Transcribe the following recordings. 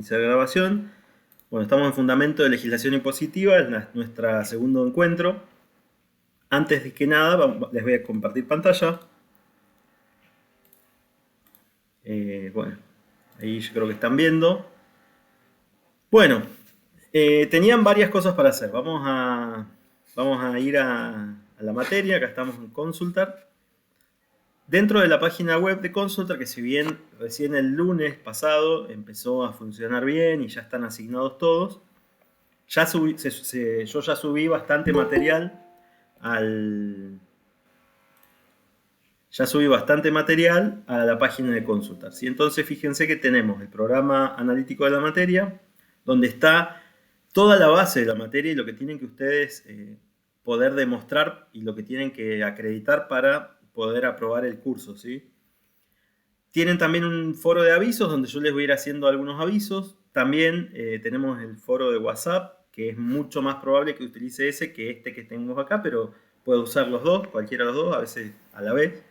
Iniciar grabación. Bueno, estamos en Fundamento de Legislación Impositiva, es nuestro segundo encuentro. Antes de que nada, les voy a compartir pantalla. Bueno, ahí yo creo que están viendo. Bueno, tenían varias cosas para hacer. Vamos a ir a la materia. Acá estamos en Consultar. Dentro de la página web de Consultar, que si bien recién el lunes pasado empezó a funcionar bien y ya están asignados todos, yo ya subí bastante material al. Ya subí bastante material a la página de Consultar, ¿sí? Entonces fíjense que tenemos el programa analítico de la materia, donde está toda la base de la materia y lo que tienen que ustedes poder demostrar y lo que tienen que acreditar para poder aprobar el curso, ¿sí? Tienen también un foro de avisos donde yo les voy a ir haciendo algunos avisos. También tenemos el foro de WhatsApp, que es mucho más probable que utilice ese que este que tenemos acá, pero puedo usar los dos, cualquiera de los dos, a veces a la vez.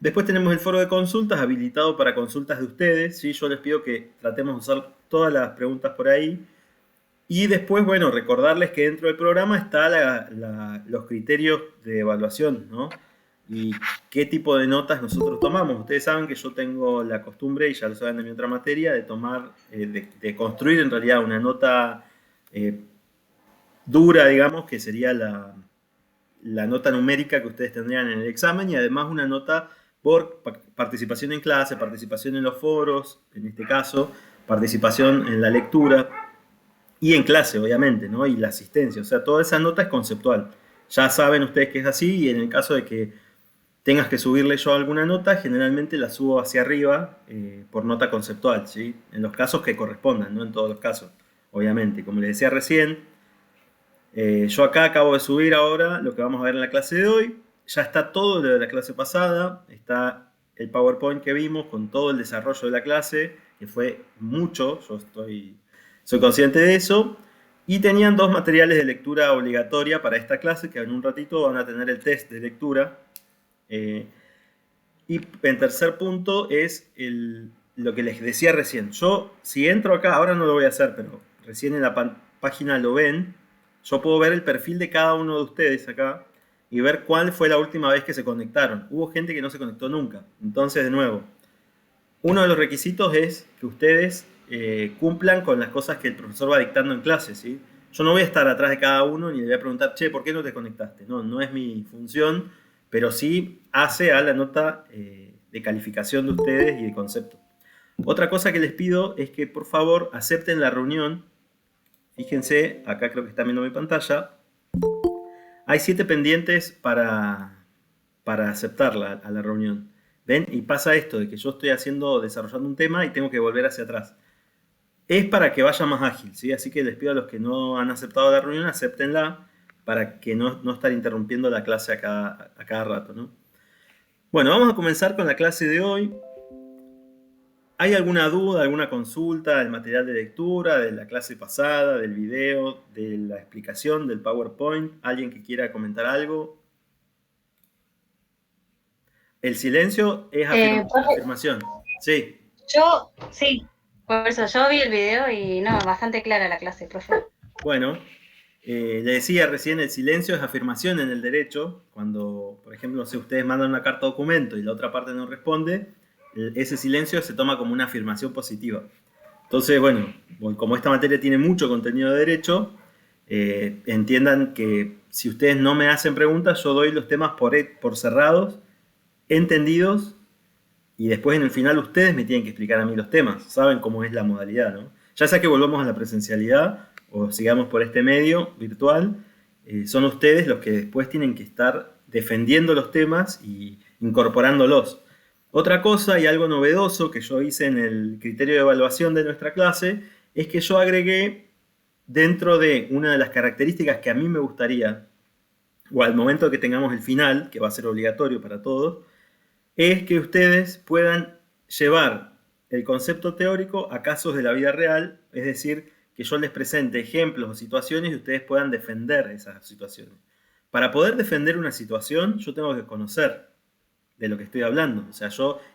Después tenemos el foro de consultas habilitado para consultas de ustedes, ¿sí? Yo les pido que tratemos de usar todas las preguntas por ahí. Y después, bueno, recordarles que dentro del programa están los criterios de evaluación, ¿no? Y qué tipo de notas nosotros tomamos. Ustedes saben que yo tengo la costumbre, y ya lo saben de mi otra materia, de tomar, de construir en realidad una nota eh, dura, digamos, que sería la nota numérica que ustedes tendrían en el examen, y además una nota por participación en clase, participación en los foros, en este caso, participación en la lectura, y en clase, obviamente, ¿no? Y la asistencia. O sea, toda esa nota es conceptual. Ya saben ustedes que es así, y en el caso de que tengas que subirle yo alguna nota, generalmente la subo hacia arriba por nota conceptual, ¿sí? En los casos que correspondan, no en todos los casos, obviamente. Como les decía recién, yo acá acabo de subir ahora lo que vamos a ver en la clase de hoy. Ya está todo lo de la clase pasada, está el PowerPoint que vimos con todo el desarrollo de la clase, que fue mucho, soy consciente de eso. Y tenían dos materiales de lectura obligatoria para esta clase, que en un ratito van a tener el test de lectura. Eh, y en tercer punto es lo que les decía recién. Yo, si entro acá, ahora no lo voy a hacer, pero recién en la página lo ven, yo puedo ver el perfil de cada uno de ustedes acá y ver cuál fue la última vez que se conectaron. Hubo gente que no se conectó nunca. Entonces, de nuevo, uno de los requisitos es que ustedes cumplan con las cosas que el profesor va dictando en clase, ¿sí? Yo no voy a estar atrás de cada uno ni le voy a preguntar, che, ¿por qué no te conectaste? No, no es mi función, pero sí hace a la nota de calificación de ustedes y de concepto. Otra cosa que les pido es que por favor acepten la reunión. Fíjense, acá creo que está viendo mi pantalla. Hay 7 pendientes para aceptarla a la reunión. ¿Ven? Y pasa esto de que yo estoy desarrollando un tema y tengo que volver hacia atrás. Es para que vaya más ágil, ¿sí? Así que les pido a los que no han aceptado la reunión, acéptenla para que no estar interrumpiendo la clase a cada rato, ¿no? Bueno, vamos a comenzar con la clase de hoy. ¿Hay alguna duda, alguna consulta del material de lectura, de la clase pasada, del video, de la explicación, del PowerPoint? ¿Alguien que quiera comentar algo? El silencio es Profe, afirmación. Sí. sí, por eso yo vi el video y no, bastante clara la clase, profe. Bueno, le decía recién, el silencio es afirmación en el derecho. Cuando, por ejemplo, si ustedes mandan una carta documento y la otra parte no responde, ese silencio se toma como una afirmación positiva. Entonces, bueno, como esta materia tiene mucho contenido de derecho, entiendan que si ustedes no me hacen preguntas, yo doy los temas por cerrados, entendidos, y después en el final ustedes me tienen que explicar a mí los temas. Saben cómo es la modalidad, ¿no? Ya sea que volvamos a la presencialidad o sigamos por este medio virtual, son ustedes los que después tienen que estar defendiendo los temas y incorporándolos. Otra cosa y algo novedoso que yo hice en el criterio de evaluación de nuestra clase es que yo agregué dentro de una de las características que a mí me gustaría, o al momento que tengamos el final, que va a ser obligatorio para todos, es que ustedes puedan llevar el concepto teórico a casos de la vida real, es decir, que yo les presente ejemplos o situaciones y ustedes puedan defender esas situaciones. Para poder defender una situación, yo tengo que conocer de lo que estoy hablando. O sea,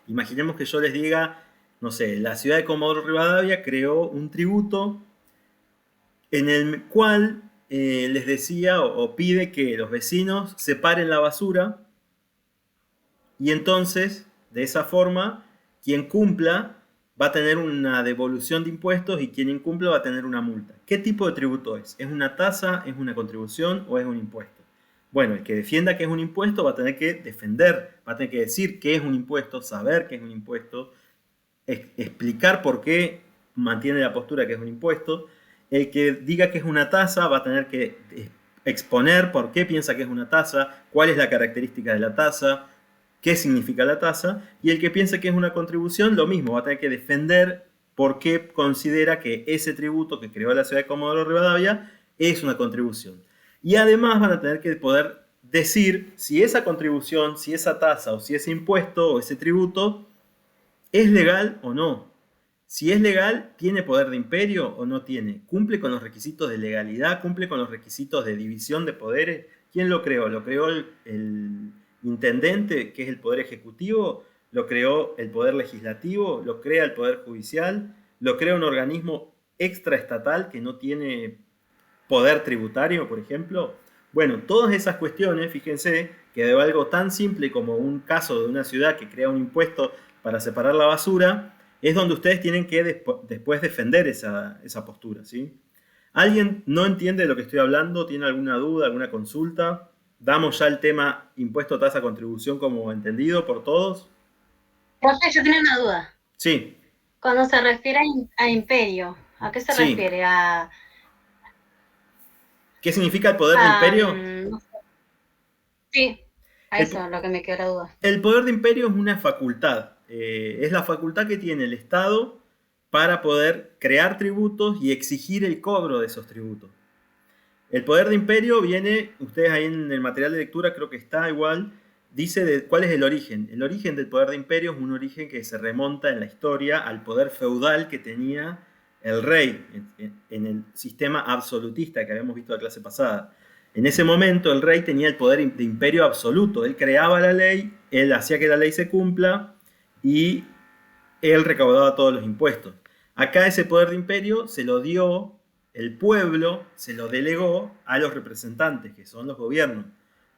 imaginemos que yo les diga, no sé, la ciudad de Comodoro Rivadavia creó un tributo en el cual les decía o pide que los vecinos separen la basura y entonces, de esa forma, quien cumpla va a tener una devolución de impuestos y quien incumpla va a tener una multa. ¿Qué tipo de tributo es? ¿Es una tasa, es una contribución o es un impuesto? Bueno, el que defienda que es un impuesto va a tener que defender, va a tener que decir qué es un impuesto, saber qué es un impuesto, explicar por qué mantiene la postura que es un impuesto. El que diga que es una tasa va a tener que exponer por qué piensa que es una tasa, cuál es la característica de la tasa, qué significa la tasa, y el que piensa que es una contribución, lo mismo, va a tener que defender por qué considera que ese tributo que creó la ciudad de Comodoro Rivadavia es una contribución. Y además van a tener que poder decir si esa contribución, si esa tasa o si ese impuesto o ese tributo es legal o no. Si es legal, ¿tiene poder de imperio o no tiene? ¿Cumple con los requisitos de legalidad? ¿Cumple con los requisitos de división de poderes? ¿Quién lo creó? ¿Lo creó el intendente, que es el poder ejecutivo? ¿Lo creó el poder legislativo? ¿Lo crea el poder judicial? ¿Lo crea un organismo extraestatal que no tiene poder tributario, por ejemplo? Bueno, todas esas cuestiones, fíjense, que de algo tan simple como un caso de una ciudad que crea un impuesto para separar la basura, es donde ustedes tienen que después defender esa postura, ¿sí? ¿Alguien no entiende de lo que estoy hablando? ¿Tiene alguna duda, alguna consulta? ¿Damos ya el tema impuesto, tasa, contribución como entendido por todos? Profe, yo tenía una duda. Sí, Cuando se refiere a imperio, ¿a qué se sí. refiere? ¿Qué significa el poder de imperio? No sé. Sí, a El, eso lo que me quedó la duda. el poder de imperio es una facultad. Es la facultad que tiene el Estado para poder crear tributos y exigir el cobro de esos tributos. El poder de imperio viene, ustedes ahí en el material de lectura creo que está igual, dice de cuál es el origen. El origen del poder de imperio es un origen que se remonta en la historia al poder feudal que tenía el rey en el sistema absolutista que habíamos visto la clase pasada. En ese momento el rey tenía el poder de imperio absoluto. Él creaba la ley, él hacía que la ley se cumpla y él recaudaba todos los impuestos. Acá ese poder de imperio se lo dio el pueblo, se lo delegó a los representantes, que son los gobiernos.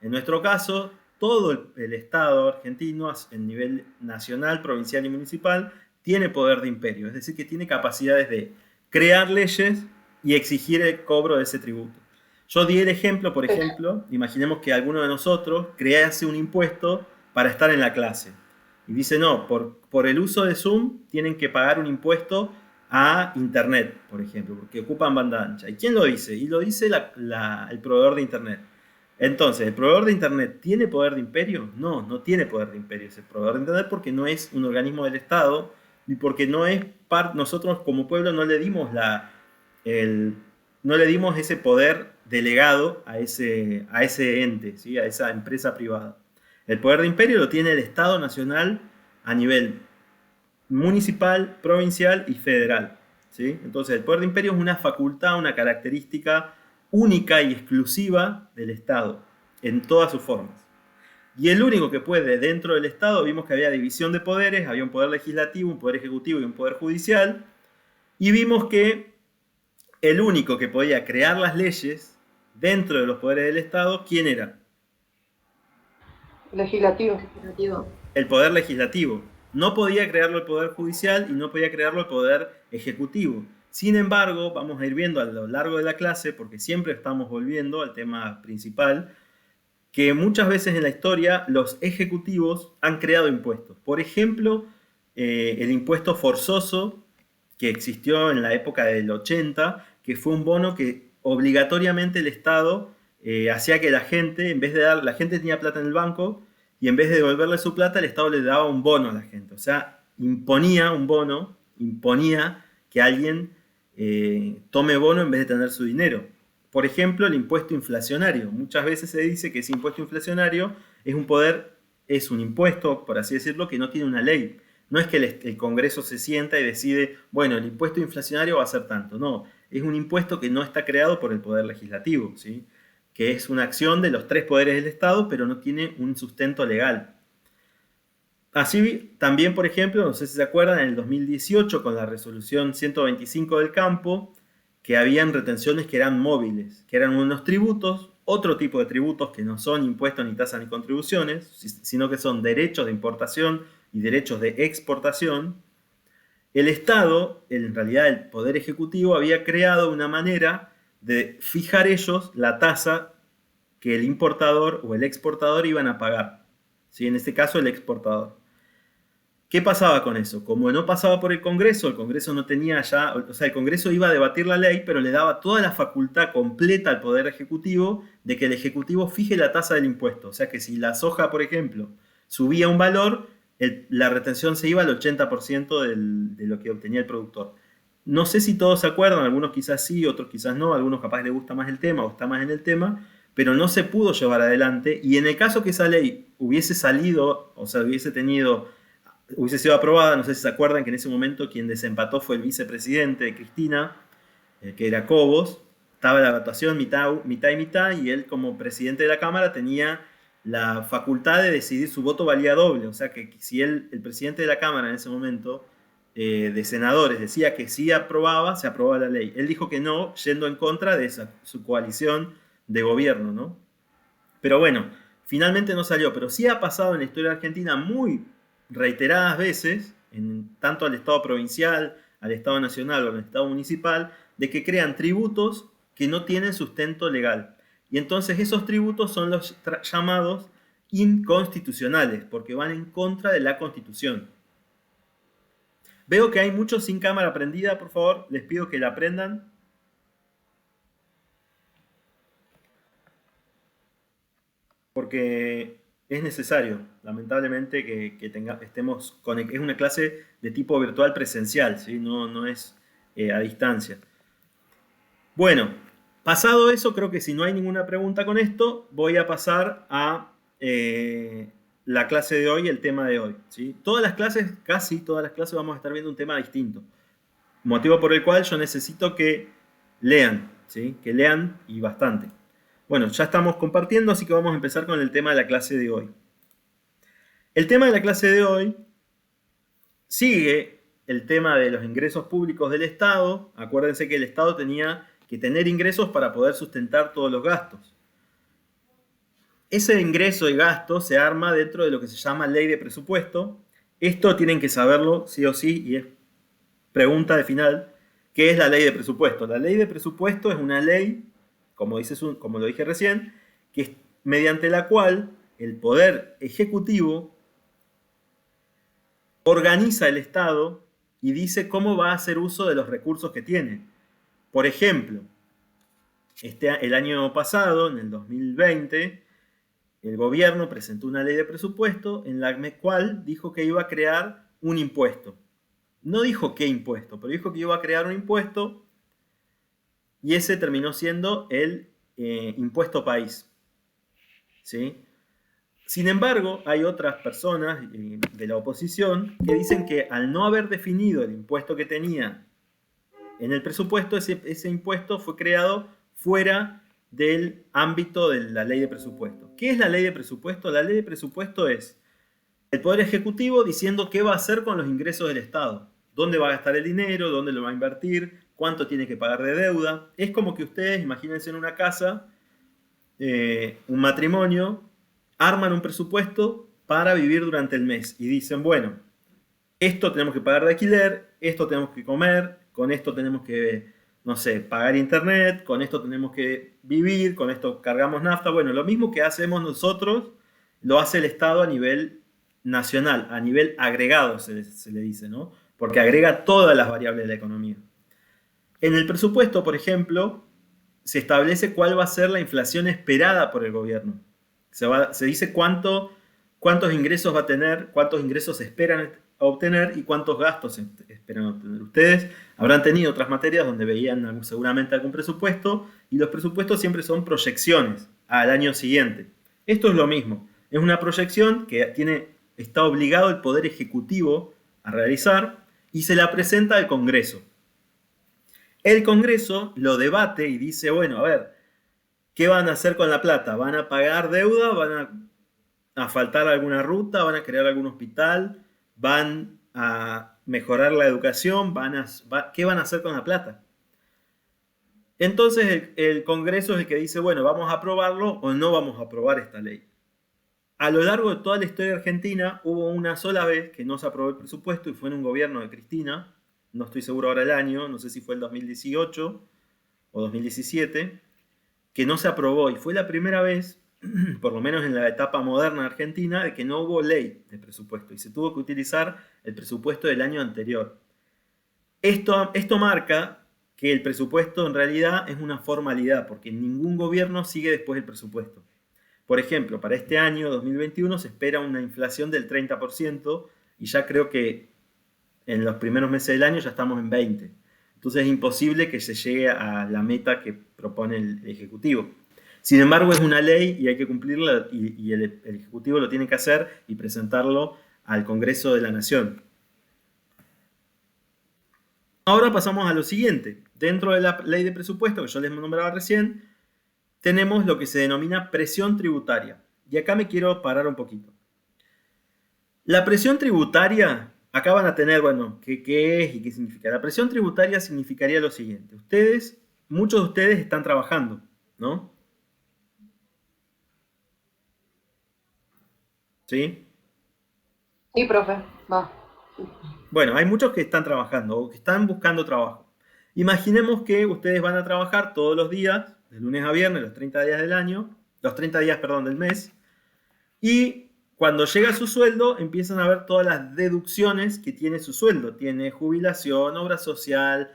En nuestro caso, todo el Estado argentino, en nivel nacional, provincial y municipal, tiene poder de imperio, es decir, que tiene capacidades de crear leyes y exigir el cobro de ese tributo. Yo di el ejemplo, por ejemplo, imaginemos que alguno de nosotros crease un impuesto para estar en la clase. Y dice, no, por el uso de Zoom tienen que pagar un impuesto a Internet, por ejemplo, porque ocupan banda ancha. ¿Y quién lo dice? Y lo dice el proveedor de Internet. Entonces, ¿el proveedor de Internet tiene poder de imperio? No, no tiene poder de imperio ese proveedor de Internet porque no es un organismo del Estado y porque no es nosotros como pueblo no le dimos no le dimos ese poder delegado a ese ente, ¿sí? A esa empresa privada. El poder de imperio lo tiene el Estado nacional a nivel municipal, provincial y federal, ¿sí? Entonces, el poder de imperio es una facultad, una característica única y exclusiva del Estado, en todas sus formas. Y el único que puede, dentro del Estado, vimos que había división de poderes, había un poder legislativo, un poder ejecutivo y un poder judicial, y vimos que el único que podía crear las leyes dentro de los poderes del Estado, ¿quién era? Legislativo. El poder legislativo. No podía crearlo el poder judicial y no podía crearlo el poder ejecutivo. Sin embargo, vamos a ir viendo a lo largo de la clase, porque siempre estamos volviendo al tema principal, que muchas veces en la historia los ejecutivos han creado impuestos. Por ejemplo, el impuesto forzoso que existió en la época del 80, que fue un bono que obligatoriamente el Estado hacía que la gente, en vez de la gente tenía plata en el banco, y en vez de devolverle su plata, el Estado le daba un bono a la gente. O sea, imponía un bono, imponía que alguien tome bono en vez de tener su dinero. Por ejemplo, el impuesto inflacionario. Muchas veces se dice que ese impuesto inflacionario es un impuesto, por así decirlo, que no tiene una ley. No es que el Congreso se sienta y decide, bueno, el impuesto inflacionario va a ser tanto. No, es un impuesto que no está creado por el Poder Legislativo, ¿sí? Que es una acción de los tres poderes del Estado, pero no tiene un sustento legal. Así también, por ejemplo, no sé si se acuerdan, en el 2018 con la resolución 125 del campo, que habían retenciones que eran móviles, que eran unos tributos, otro tipo de tributos que no son impuestos ni tasas ni contribuciones, sino que son derechos de importación y derechos de exportación. El Estado, en realidad el Poder Ejecutivo, había creado una manera de fijar ellos la tasa que el importador o el exportador iban a pagar. ¿Sí? En este caso, el exportador. ¿Qué pasaba con eso? Como no pasaba por el Congreso no tenía ya, o sea, el Congreso iba a debatir la ley, pero le daba toda la facultad completa al Poder Ejecutivo de que el Ejecutivo fije la tasa del impuesto. O sea que si la soja, por ejemplo, subía un valor, la retención se iba al 80% de lo que obtenía el productor. No sé si todos se acuerdan, algunos quizás sí, otros quizás no, algunos capaz les gusta más el tema o está más en el tema, pero no se pudo llevar adelante y en el caso que esa ley hubiese salido, o sea, hubiese sido aprobada, no sé si se acuerdan que en ese momento quien desempató fue el vicepresidente de Cristina, que era Cobos, estaba la votación mitad y mitad, y él como presidente de la Cámara tenía la facultad de decidir, su voto valía doble, o sea que si él, el presidente de la Cámara en ese momento, de senadores, decía que sí aprobaba, se aprobaba la ley. Él dijo que no, yendo en contra de su coalición de gobierno, ¿no? Pero bueno, finalmente no salió, pero sí ha pasado en la historia argentina muy reiteradas veces, tanto al Estado provincial, al Estado nacional o al Estado municipal, de que crean tributos que no tienen sustento legal. Y entonces esos tributos son los llamados inconstitucionales, porque van en contra de la Constitución. Veo que hay muchos sin cámara prendida, por favor, les pido que la prendan. Porque es necesario, lamentablemente, estemos conectados. Es una clase de tipo virtual presencial, ¿sí? No es a distancia. Bueno, pasado eso, creo que si no hay ninguna pregunta con esto, voy a pasar a la clase de hoy, el tema de hoy. ¿Sí? Todas las clases, casi todas las clases, vamos a estar viendo un tema distinto. Motivo por el cual yo necesito que lean, ¿sí? Que lean y bastante. Bueno, ya estamos compartiendo, así que vamos a empezar con el tema de la clase de hoy. El tema de la clase de hoy sigue el tema de los ingresos públicos del Estado. Acuérdense que el Estado tenía que tener ingresos para poder sustentar todos los gastos. Ese ingreso y gasto se arma dentro de lo que se llama ley de presupuesto. Esto tienen que saberlo sí o sí, y es pregunta de final. ¿Qué es la ley de presupuesto? La ley de presupuesto es una ley, como lo dije recién, que es mediante la cual el Poder Ejecutivo organiza el Estado y dice cómo va a hacer uso de los recursos que tiene. Por ejemplo, el año pasado, en el 2020, el gobierno presentó una ley de presupuesto en la cual dijo que iba a crear un impuesto. No dijo qué impuesto, pero dijo que iba a crear un impuesto y ese terminó siendo el impuesto país. ¿Sí? Sin embargo, hay otras personas de la oposición que dicen que al no haber definido el impuesto que tenía en el presupuesto, ese impuesto fue creado fuera del ámbito de la ley de presupuesto. ¿Qué es la ley de presupuesto? La ley de presupuesto es el Poder Ejecutivo diciendo qué va a hacer con los ingresos del Estado. Dónde va a gastar el dinero, dónde lo va a invertir, cuánto tiene que pagar de deuda. Es como que ustedes, imagínense en una casa, un matrimonio, arman un presupuesto para vivir durante el mes y dicen, bueno, esto tenemos que pagar de alquiler, esto tenemos que comer, con esto tenemos que, no sé, pagar internet, con esto tenemos que vivir, con esto cargamos nafta. Bueno, lo mismo que hacemos nosotros, lo hace el Estado a nivel nacional, a nivel agregado se le dice, ¿no? Porque agrega todas las variables de la economía. En el presupuesto, por ejemplo, se establece cuál va a ser la inflación esperada por el gobierno. Se dice cuántos ingresos va a tener, cuántos ingresos se esperan obtener y cuántos gastos esperan obtener. Ustedes habrán tenido otras materias donde veían seguramente algún presupuesto y los presupuestos siempre son proyecciones al año siguiente. Esto es lo mismo. Es una proyección que está obligado el Poder Ejecutivo a realizar y se la presenta al Congreso. El Congreso lo debate y dice, bueno, a ver, ¿qué van a hacer con la plata? ¿Van a pagar deuda? asfaltar alguna ruta, van a crear algún hospital, van a mejorar la educación, ¿qué van a hacer con la plata? Entonces el Congreso es el que dice, bueno, vamos a aprobarlo o no vamos a aprobar esta ley. A lo largo de toda la historia argentina hubo una sola vez que no se aprobó el presupuesto y fue en un gobierno de Cristina, no estoy seguro ahora el año, no sé si fue el 2018 o 2017, que no se aprobó y fue la primera vez, por lo menos en la etapa moderna argentina, de que no hubo ley de presupuesto y se tuvo que utilizar el presupuesto del año anterior. Esto marca que el presupuesto en realidad es una formalidad, porque ningún gobierno sigue después el presupuesto. Por ejemplo, para este año 2021 se espera una inflación del 30% y ya creo que en los primeros meses del año ya estamos en 20%. Entonces es imposible que se llegue a la meta que propone el Ejecutivo. Sin embargo, es una ley y hay que cumplirla y el Ejecutivo lo tiene que hacer y presentarlo al Congreso de la Nación. Ahora pasamos a lo siguiente. Dentro de la ley de presupuesto que yo les nombraba recién, tenemos lo que se denomina presión tributaria. Y acá me quiero parar un poquito. La presión tributaria, acá van a tener, bueno, qué es y qué significa. La presión tributaria significaría lo siguiente. Muchos de ustedes están trabajando, ¿no? ¿Sí? Sí, profe, va. Bueno, hay muchos que están trabajando o que están buscando trabajo. Imaginemos que ustedes van a trabajar todos los días, de lunes a viernes, los 30 días del año, los 30 días, perdón, del mes, y cuando llega su sueldo, empiezan a ver todas las deducciones que tiene su sueldo. Tiene jubilación, obra social,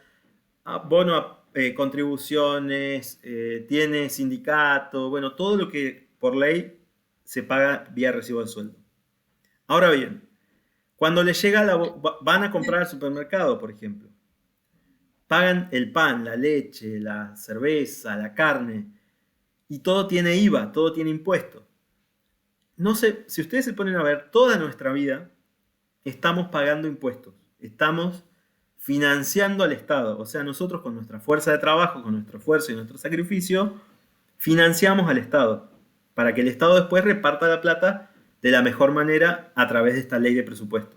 bono a contribuciones, tiene sindicato, bueno, todo lo que por ley se paga vía recibo de sueldo. Ahora bien, cuando les llega van a comprar al supermercado, por ejemplo, pagan el pan, la leche, la cerveza, la carne, y todo tiene IVA, todo tiene impuestos. No sé, si ustedes se ponen a ver, toda nuestra vida estamos pagando impuestos, estamos financiando al Estado, o sea, nosotros con nuestra fuerza de trabajo, con nuestro esfuerzo y nuestro sacrificio, financiamos al Estado, para que el Estado después reparta la plata de la mejor manera a través de esta ley de presupuesto.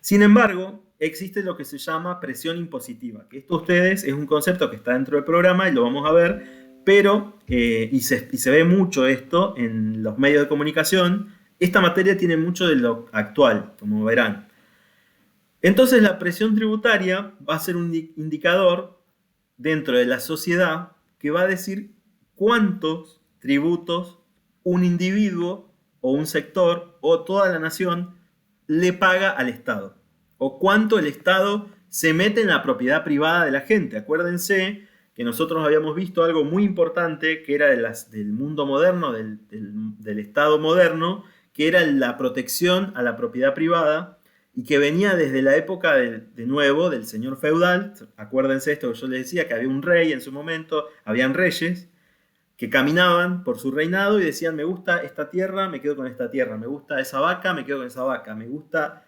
Sin embargo, existe lo que se llama presión impositiva, que esto ustedes es un concepto que está dentro del programa y lo vamos a ver, pero, y se ve mucho esto en los medios de comunicación, esta materia tiene mucho de lo actual, como verán. Entonces la presión tributaria va a ser un indicador dentro de la sociedad que va a decir cuántos tributos un individuo o un sector o toda la nación le paga al Estado, o cuánto el Estado se mete en la propiedad privada de la gente. Acuérdense que nosotros habíamos visto algo muy importante que era del mundo moderno, del Estado moderno, que era la protección a la propiedad privada y que venía desde la época de nuevo del señor feudal. Acuérdense esto que yo les decía, que había un rey en su momento, habían reyes, que caminaban por su reinado y decían, me gusta esta tierra, me quedo con esta tierra, me gusta esa vaca, me quedo con esa vaca, me gusta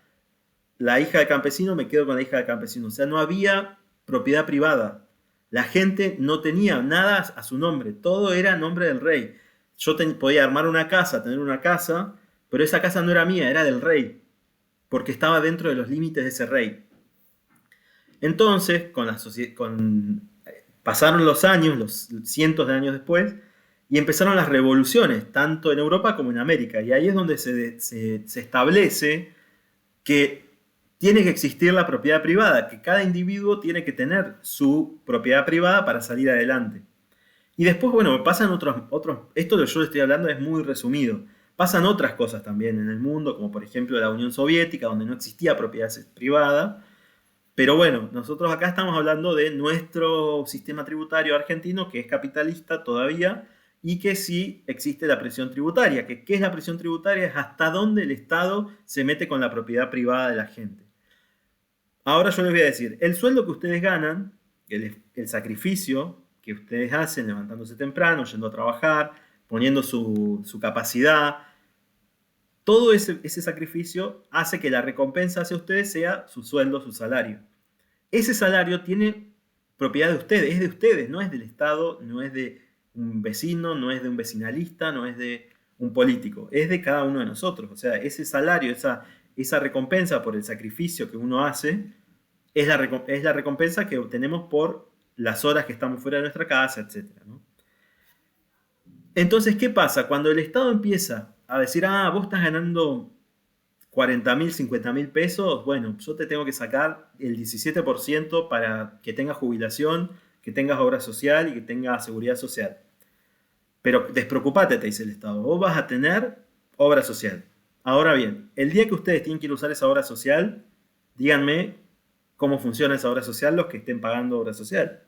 la hija del campesino, me quedo con la hija del campesino. O sea, no había propiedad privada. La gente no tenía nada a su nombre, todo era a nombre del rey. Yo podía armar una casa, tener una casa, pero esa casa no era mía, era del rey, porque estaba dentro de los límites de ese rey. Entonces, pasaron los años, los cientos de años después, y empezaron las revoluciones, tanto en Europa como en América. Y ahí es donde se establece que tiene que existir la propiedad privada, que cada individuo tiene que tener su propiedad privada para salir adelante. Y después, bueno, pasan otros, esto que yo estoy hablando es muy resumido. Pasan otras cosas también en el mundo, como por ejemplo la Unión Soviética, donde no existía propiedad privada. Pero bueno, nosotros acá estamos hablando de nuestro sistema tributario argentino, que es capitalista todavía, y que sí existe la presión tributaria. ¿Qué es la presión tributaria? Es hasta dónde el Estado se mete con la propiedad privada de la gente. Ahora yo les voy a decir, el sueldo que ustedes ganan, el sacrificio que ustedes hacen levantándose temprano, yendo a trabajar, poniendo su capacidad, todo ese sacrificio hace que la recompensa hacia ustedes sea su sueldo, su salario. Ese salario tiene propiedad de ustedes, es de ustedes, no es del Estado, no es de un vecino, no es de un vecinalista, no es de un político, es de cada uno de nosotros. O sea, ese salario, esa recompensa por el sacrificio que uno hace, es la recompensa que obtenemos por las horas que estamos fuera de nuestra casa, etc., ¿no? Entonces, ¿qué pasa? Cuando el Estado empieza a decir, vos estás ganando 40.000, 50.000 pesos, bueno, yo te tengo que sacar el 17% para que tengas jubilación, que tengas obra social y que tengas seguridad social. Pero despreocupate, te dice el Estado, vos vas a tener obra social. Ahora bien, el día que ustedes tienen que ir a usar esa obra social, díganme cómo funciona esa obra social los que estén pagando obra social.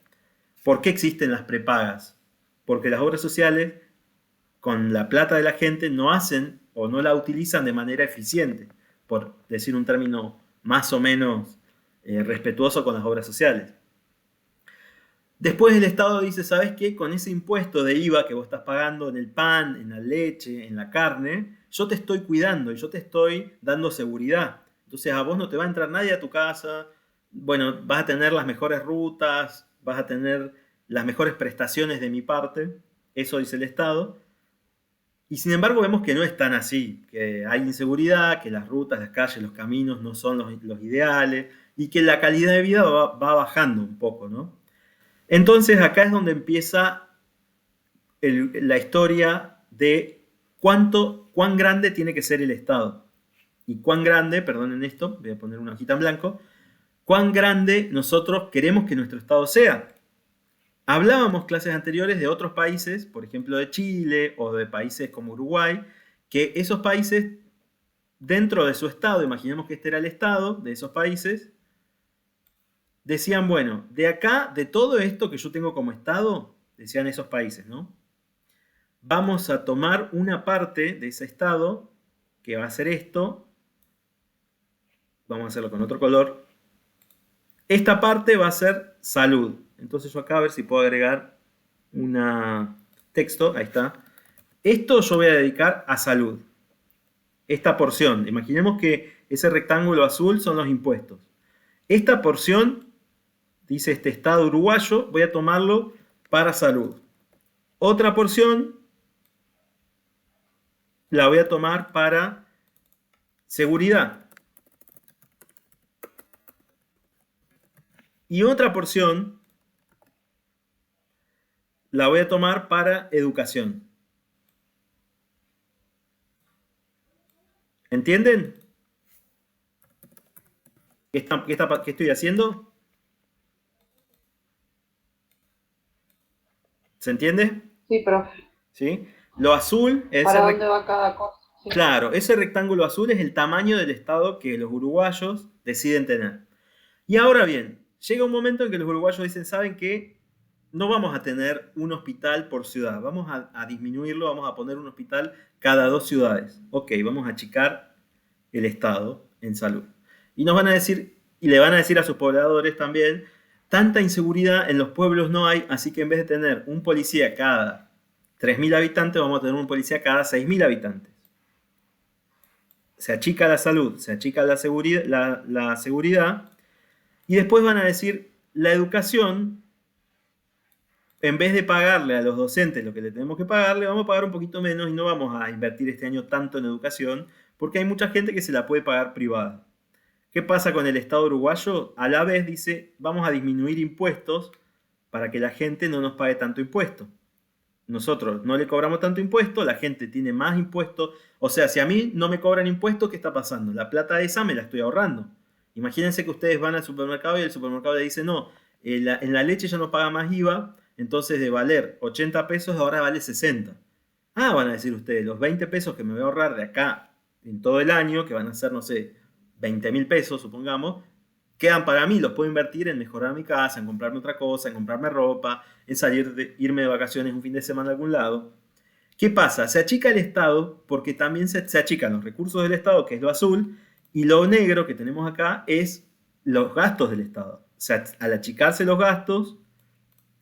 ¿Por qué existen las prepagas? Porque las obras sociales, con la plata de la gente, no hacen o no la utilizan de manera eficiente, por decir un término más o menos respetuoso con las obras sociales. Después el Estado dice, ¿sabes qué? Con ese impuesto de IVA que vos estás pagando en el pan, en la leche, en la carne, yo te estoy cuidando y yo te estoy dando seguridad. Entonces a vos no te va a entrar nadie a tu casa, bueno, vas a tener las mejores rutas, vas a tener las mejores prestaciones de mi parte, eso dice el Estado. Y sin embargo vemos que no es tan así, que hay inseguridad, que las rutas, las calles, los caminos no son los ideales y que la calidad de vida va bajando un poco, ¿no? Entonces acá es donde empieza la historia de cuán grande tiene que ser el Estado. Y cuán grande, perdonen esto, voy a poner una hojita en blanco, cuán grande nosotros queremos que nuestro Estado sea. Hablábamos clases anteriores de otros países, por ejemplo de Chile o de países como Uruguay, que esos países, dentro de su Estado, imaginemos que este era el Estado de esos países, decían, bueno, de acá, de todo esto que yo tengo como Estado, decían esos países, ¿no? Vamos a tomar una parte de ese Estado, que va a ser esto, vamos a hacerlo con otro color, esta parte va a ser salud. Entonces yo acá a ver si puedo agregar un texto, ahí está. Esto yo voy a dedicar a salud. Esta porción, imaginemos que ese rectángulo azul son los impuestos. Esta porción, dice este Estado uruguayo, voy a tomarlo para salud. Otra porción la voy a tomar para seguridad. Y otra porción la voy a tomar para educación. ¿Entienden? ¿Qué estoy haciendo? ¿Se entiende? Sí, profe. ¿Sí? Lo azul es... ¿Para dónde va cada cosa? Sí. Claro, ese rectángulo azul es el tamaño del Estado que los uruguayos deciden tener. Y ahora bien, llega un momento en que los uruguayos dicen, ¿saben qué? No vamos a tener un hospital por ciudad, vamos a disminuirlo, vamos a poner un hospital cada 2 ciudades. Ok, vamos a achicar el Estado en salud. Y nos van a decir, y le van a decir a sus pobladores también, tanta inseguridad en los pueblos no hay, así que en vez de tener un policía cada 3.000 habitantes, vamos a tener un policía cada 6.000 habitantes. Se achica la salud, se achica la seguridad, y después van a decir, la educación, en vez de pagarle a los docentes lo que le tenemos que pagarle, vamos a pagar un poquito menos y no vamos a invertir este año tanto en educación, porque hay mucha gente que se la puede pagar privada. ¿Qué pasa con el Estado uruguayo? A la vez dice, vamos a disminuir impuestos para que la gente no nos pague tanto impuesto. Nosotros no le cobramos tanto impuesto, la gente tiene más impuestos. O sea, si a mí no me cobran impuestos, ¿qué está pasando? La plata esa me la estoy ahorrando. Imagínense que ustedes van al supermercado y el supermercado le dice, no, en la leche ya no paga más IVA, entonces de valer 80 pesos ahora vale 60. Van a decir ustedes, los 20 pesos que me voy a ahorrar de acá en todo el año, que van a ser, no sé, 20.000 pesos, supongamos, quedan para mí, los puedo invertir en mejorar mi casa, en comprarme otra cosa, en comprarme ropa, en irme de vacaciones un fin de semana a algún lado. ¿Qué pasa? Se achica el Estado porque también se achican los recursos del Estado, que es lo azul, y lo negro que tenemos acá es los gastos del Estado. O sea, al achicarse los gastos,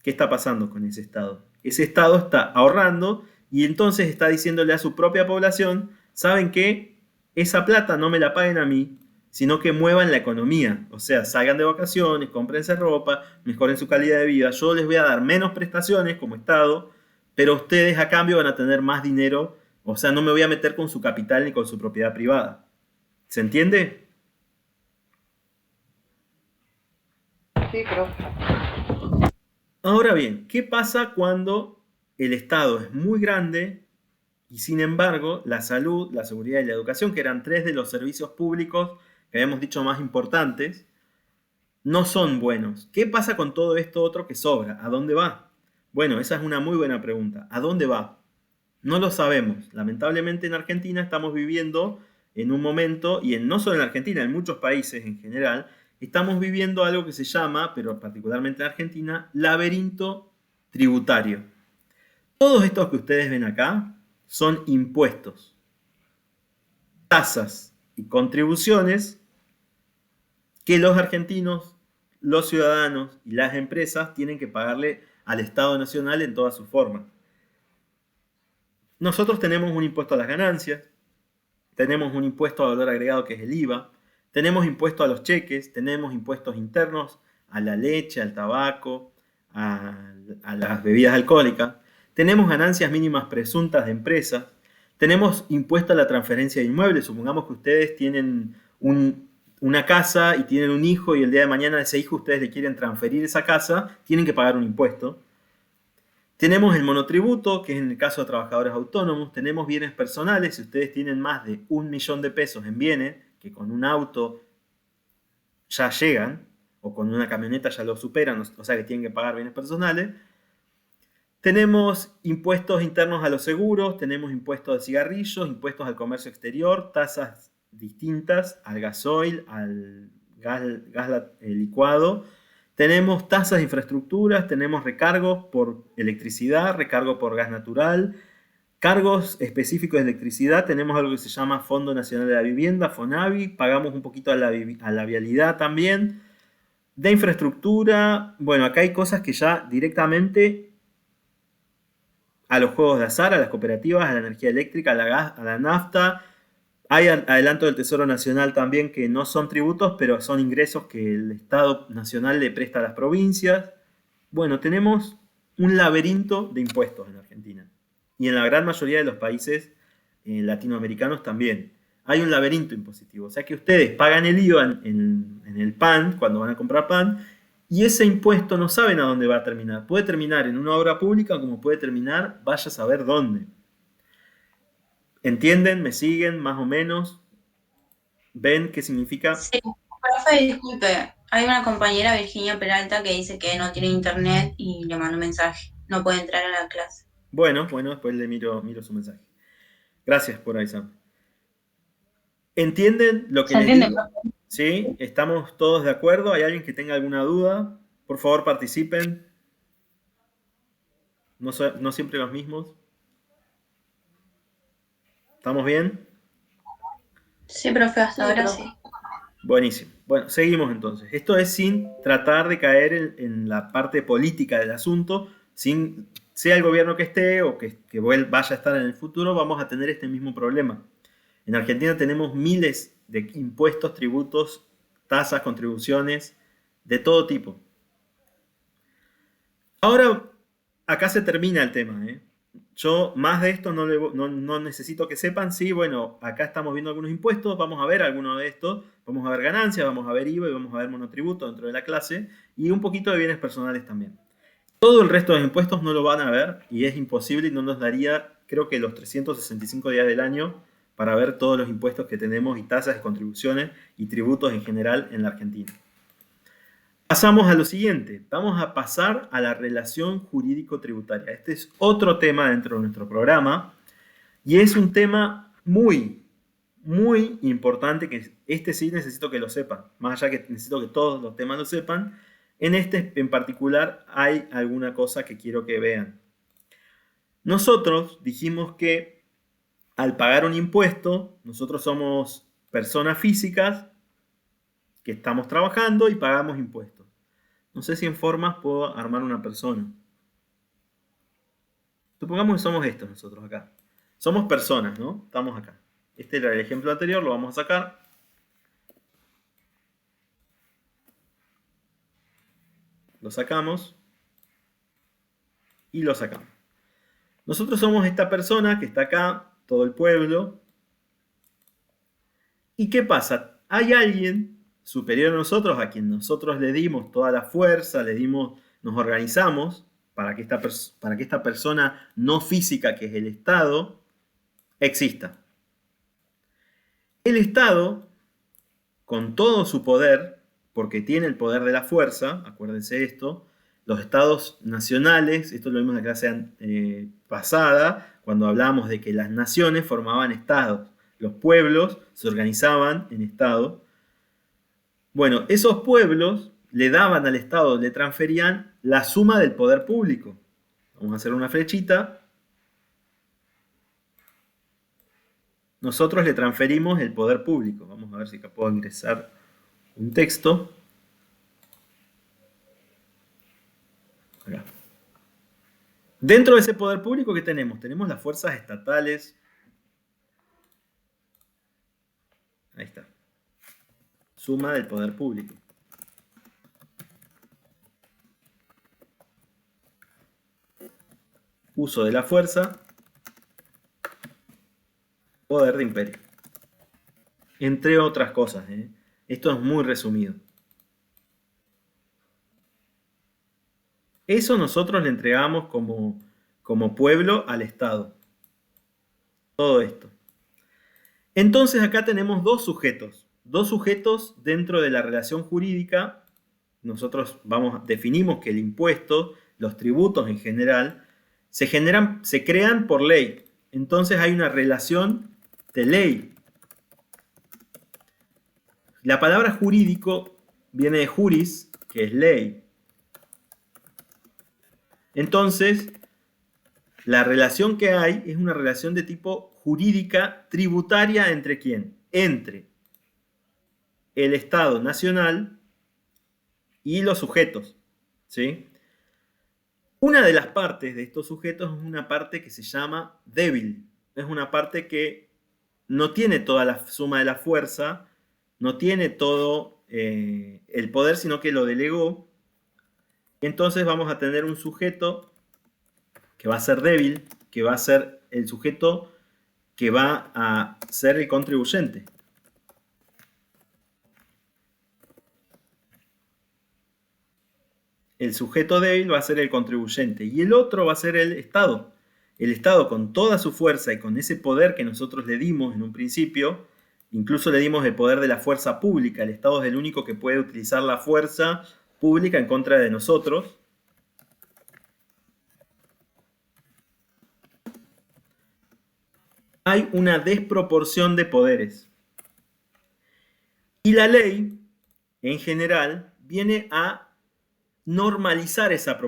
¿qué está pasando con ese Estado? Ese Estado está ahorrando y entonces está diciéndole a su propia población, ¿saben qué? Esa plata no me la paguen a mí, sino que muevan la economía. O sea, salgan de vacaciones, cómprense ropa, mejoren su calidad de vida. Yo les voy a dar menos prestaciones como Estado, pero ustedes a cambio van a tener más dinero O sea, no me voy a meter con su capital ni con su propiedad privada. ¿Se entiende? Sí, profe. Ahora bien, ¿qué pasa cuando el Estado es muy grande y sin embargo la salud, la seguridad y la educación, que eran tres de los servicios públicos que habíamos dicho más importantes, no son buenos? ¿Qué pasa con todo esto otro que sobra? ¿A dónde va? Bueno, esa es una muy buena pregunta. ¿A dónde va? No lo sabemos. Lamentablemente en Argentina estamos viviendo en un momento, y no solo en Argentina, en muchos países en general, estamos viviendo algo que se llama, pero particularmente en Argentina, laberinto tributario. Todos estos que ustedes ven acá son impuestos, tasas y contribuciones que los argentinos, los ciudadanos y las empresas tienen que pagarle al Estado Nacional en todas sus formas. Nosotros tenemos un impuesto a las ganancias, tenemos un impuesto a valor agregado que es el IVA, tenemos impuesto a los cheques, tenemos impuestos internos a la leche, al tabaco, a las bebidas alcohólicas, tenemos ganancias mínimas presuntas de empresas, tenemos impuesto a la transferencia de inmuebles. Supongamos que ustedes tienen una casa y tienen un hijo y el día de mañana a ese hijo ustedes le quieren transferir esa casa, tienen que pagar un impuesto. Tenemos el monotributo, que es en el caso de trabajadores autónomos. Tenemos bienes personales. Si ustedes tienen más de 1 millón de pesos en bienes, que con un auto ya llegan, o con una camioneta ya lo superan, o sea que tienen que pagar bienes personales. Tenemos impuestos internos a los seguros, tenemos impuestos de cigarrillos, impuestos al comercio exterior, tasas distintas al gasoil, al gas licuado. Tenemos tasas de infraestructuras, tenemos recargos por electricidad, recargo por gas natural, cargos específicos de electricidad. Tenemos algo que se llama Fondo Nacional de la Vivienda, FONAVI, pagamos un poquito a la vialidad también. De infraestructura, bueno, acá hay cosas que ya directamente a los juegos de azar, a las cooperativas, a la energía eléctrica, a la gas, a la nafta. Hay adelanto del Tesoro Nacional también que no son tributos, pero son ingresos que el Estado Nacional le presta a las provincias. Bueno, tenemos un laberinto de impuestos en Argentina. Y en la gran mayoría de los países latinoamericanos también. Hay un laberinto impositivo. O sea que ustedes pagan el IVA en el pan, cuando van a comprar pan, y ese impuesto no saben a dónde va a terminar. Puede terminar en una obra pública como puede terminar, vaya a saber dónde. ¿Entienden? ¿Me siguen más o menos? ¿Ven qué significa? Sí, profe, disculpe. Hay una compañera, Virginia Peralta, que dice que no tiene internet y le mando un mensaje. No puede entrar a la clase. Bueno, después le miro su mensaje. Gracias por avisarme. ¿Entienden lo que ¿Se les entiende, digo? profe? ¿Sí? ¿Estamos todos de acuerdo? ¿Hay alguien que tenga alguna duda? Por favor, participen. No siempre los mismos. ¿Estamos bien? Sí, profe, hasta Sí, ahora profe. sí. Buenísimo. Bueno, seguimos entonces. Esto es sin tratar de caer en la parte política del asunto, sin sea el gobierno que esté o que vaya a estar en el futuro, vamos a tener este mismo problema. En Argentina tenemos miles de impuestos, tributos, tasas, contribuciones, de todo tipo. Ahora, acá se termina el tema, ¿eh? Yo más de esto no necesito que sepan. Sí, bueno, acá estamos viendo algunos impuestos, vamos a ver algunos de estos, vamos a ver ganancias, vamos a ver IVA y vamos a ver monotributo dentro de la clase y un poquito de bienes personales también. Todo el resto de los impuestos no lo van a ver y es imposible y no nos daría, creo que los 365 días del año para ver todos los impuestos que tenemos y tasas y contribuciones y tributos en general en la Argentina. Pasamos a lo siguiente, vamos a pasar a la relación jurídico-tributaria. Este es otro tema dentro de nuestro programa y es un tema muy, muy importante que este sí necesito que lo sepan, más allá que necesito que todos los temas lo sepan. En este en particular hay alguna cosa que quiero que vean. Nosotros dijimos que al pagar un impuesto, nosotros somos personas físicas que estamos trabajando y pagamos impuestos. No sé si en formas puedo armar una persona. Supongamos que somos estos nosotros acá. Somos personas, ¿no? Estamos acá. Este era el ejemplo anterior, lo vamos a sacar. Lo sacamos. Y lo sacamos. Nosotros somos esta persona que está acá todo el pueblo. ¿Y qué pasa? Hay alguien superior a nosotros, a quien nosotros le dimos toda la fuerza, nos organizamos para que esta persona no física, que es el Estado, exista. El Estado, con todo su poder, porque tiene el poder de la fuerza, acuérdense esto, los estados nacionales, esto lo vimos en la clase pasada, cuando hablábamos de que las naciones formaban estados, los pueblos se organizaban en estados. Bueno, esos pueblos le daban al Estado, le transferían la suma del poder público. Vamos a hacer una flechita. Nosotros le transferimos el poder público. Vamos a ver si acá puedo ingresar un texto. Acá. Dentro de ese poder público, ¿qué tenemos? Tenemos las fuerzas estatales. Ahí está. Suma del poder público. Uso de la fuerza. Poder de imperio. Entre otras cosas. Esto es muy resumido. Eso nosotros le entregamos como pueblo al Estado. Todo esto. Entonces acá tenemos dos sujetos. Dos sujetos dentro de la relación jurídica. Nosotros definimos que el impuesto, los tributos en general, se crean por ley. Entonces hay una relación de ley. La palabra jurídico viene de juris, que es ley. Entonces, la relación que hay es una relación de tipo jurídica tributaria ¿entre quién? Entre el Estado nacional y los sujetos, ¿sí? Una de las partes de estos sujetos es una parte que se llama débil. Es una parte que no tiene toda la suma de la fuerza, no tiene todo el poder, sino que lo delegó. Entonces vamos a tener un sujeto que va a ser débil, que va a ser el sujeto que va a ser el contribuyente. El sujeto débil va a ser el contribuyente y el otro va a ser el Estado. El Estado, con toda su fuerza y con ese poder que nosotros le dimos en un principio, incluso le dimos el poder de la fuerza pública. El Estado es el único que puede utilizar la fuerza pública en contra de nosotros. Hay una desproporción de poderes. Y la ley, en general, viene a normalizar esa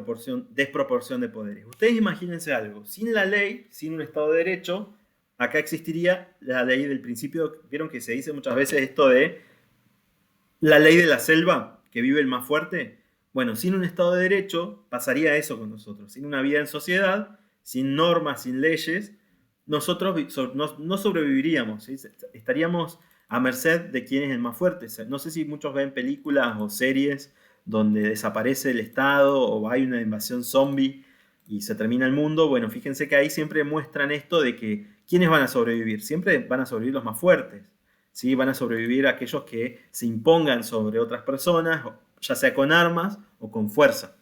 desproporción de poderes. Ustedes imagínense algo. Sin la ley, sin un Estado de Derecho, acá existiría la ley del principio. Vieron que se dice muchas veces esto de la ley de la selva, que vive el más fuerte. Bueno, sin un Estado de Derecho pasaría eso con nosotros. Sin una vida en sociedad, sin normas, sin leyes, nosotros no sobreviviríamos, ¿sí? Estaríamos a merced de quién es el más fuerte. No sé si muchos ven películas o series donde desaparece el Estado o hay una invasión zombie y se termina el mundo. Bueno, fíjense que ahí siempre muestran esto de que ¿quiénes van a sobrevivir? Siempre van a sobrevivir los más fuertes, ¿sí? Van a sobrevivir aquellos que se impongan sobre otras personas, ya sea con armas o con fuerza.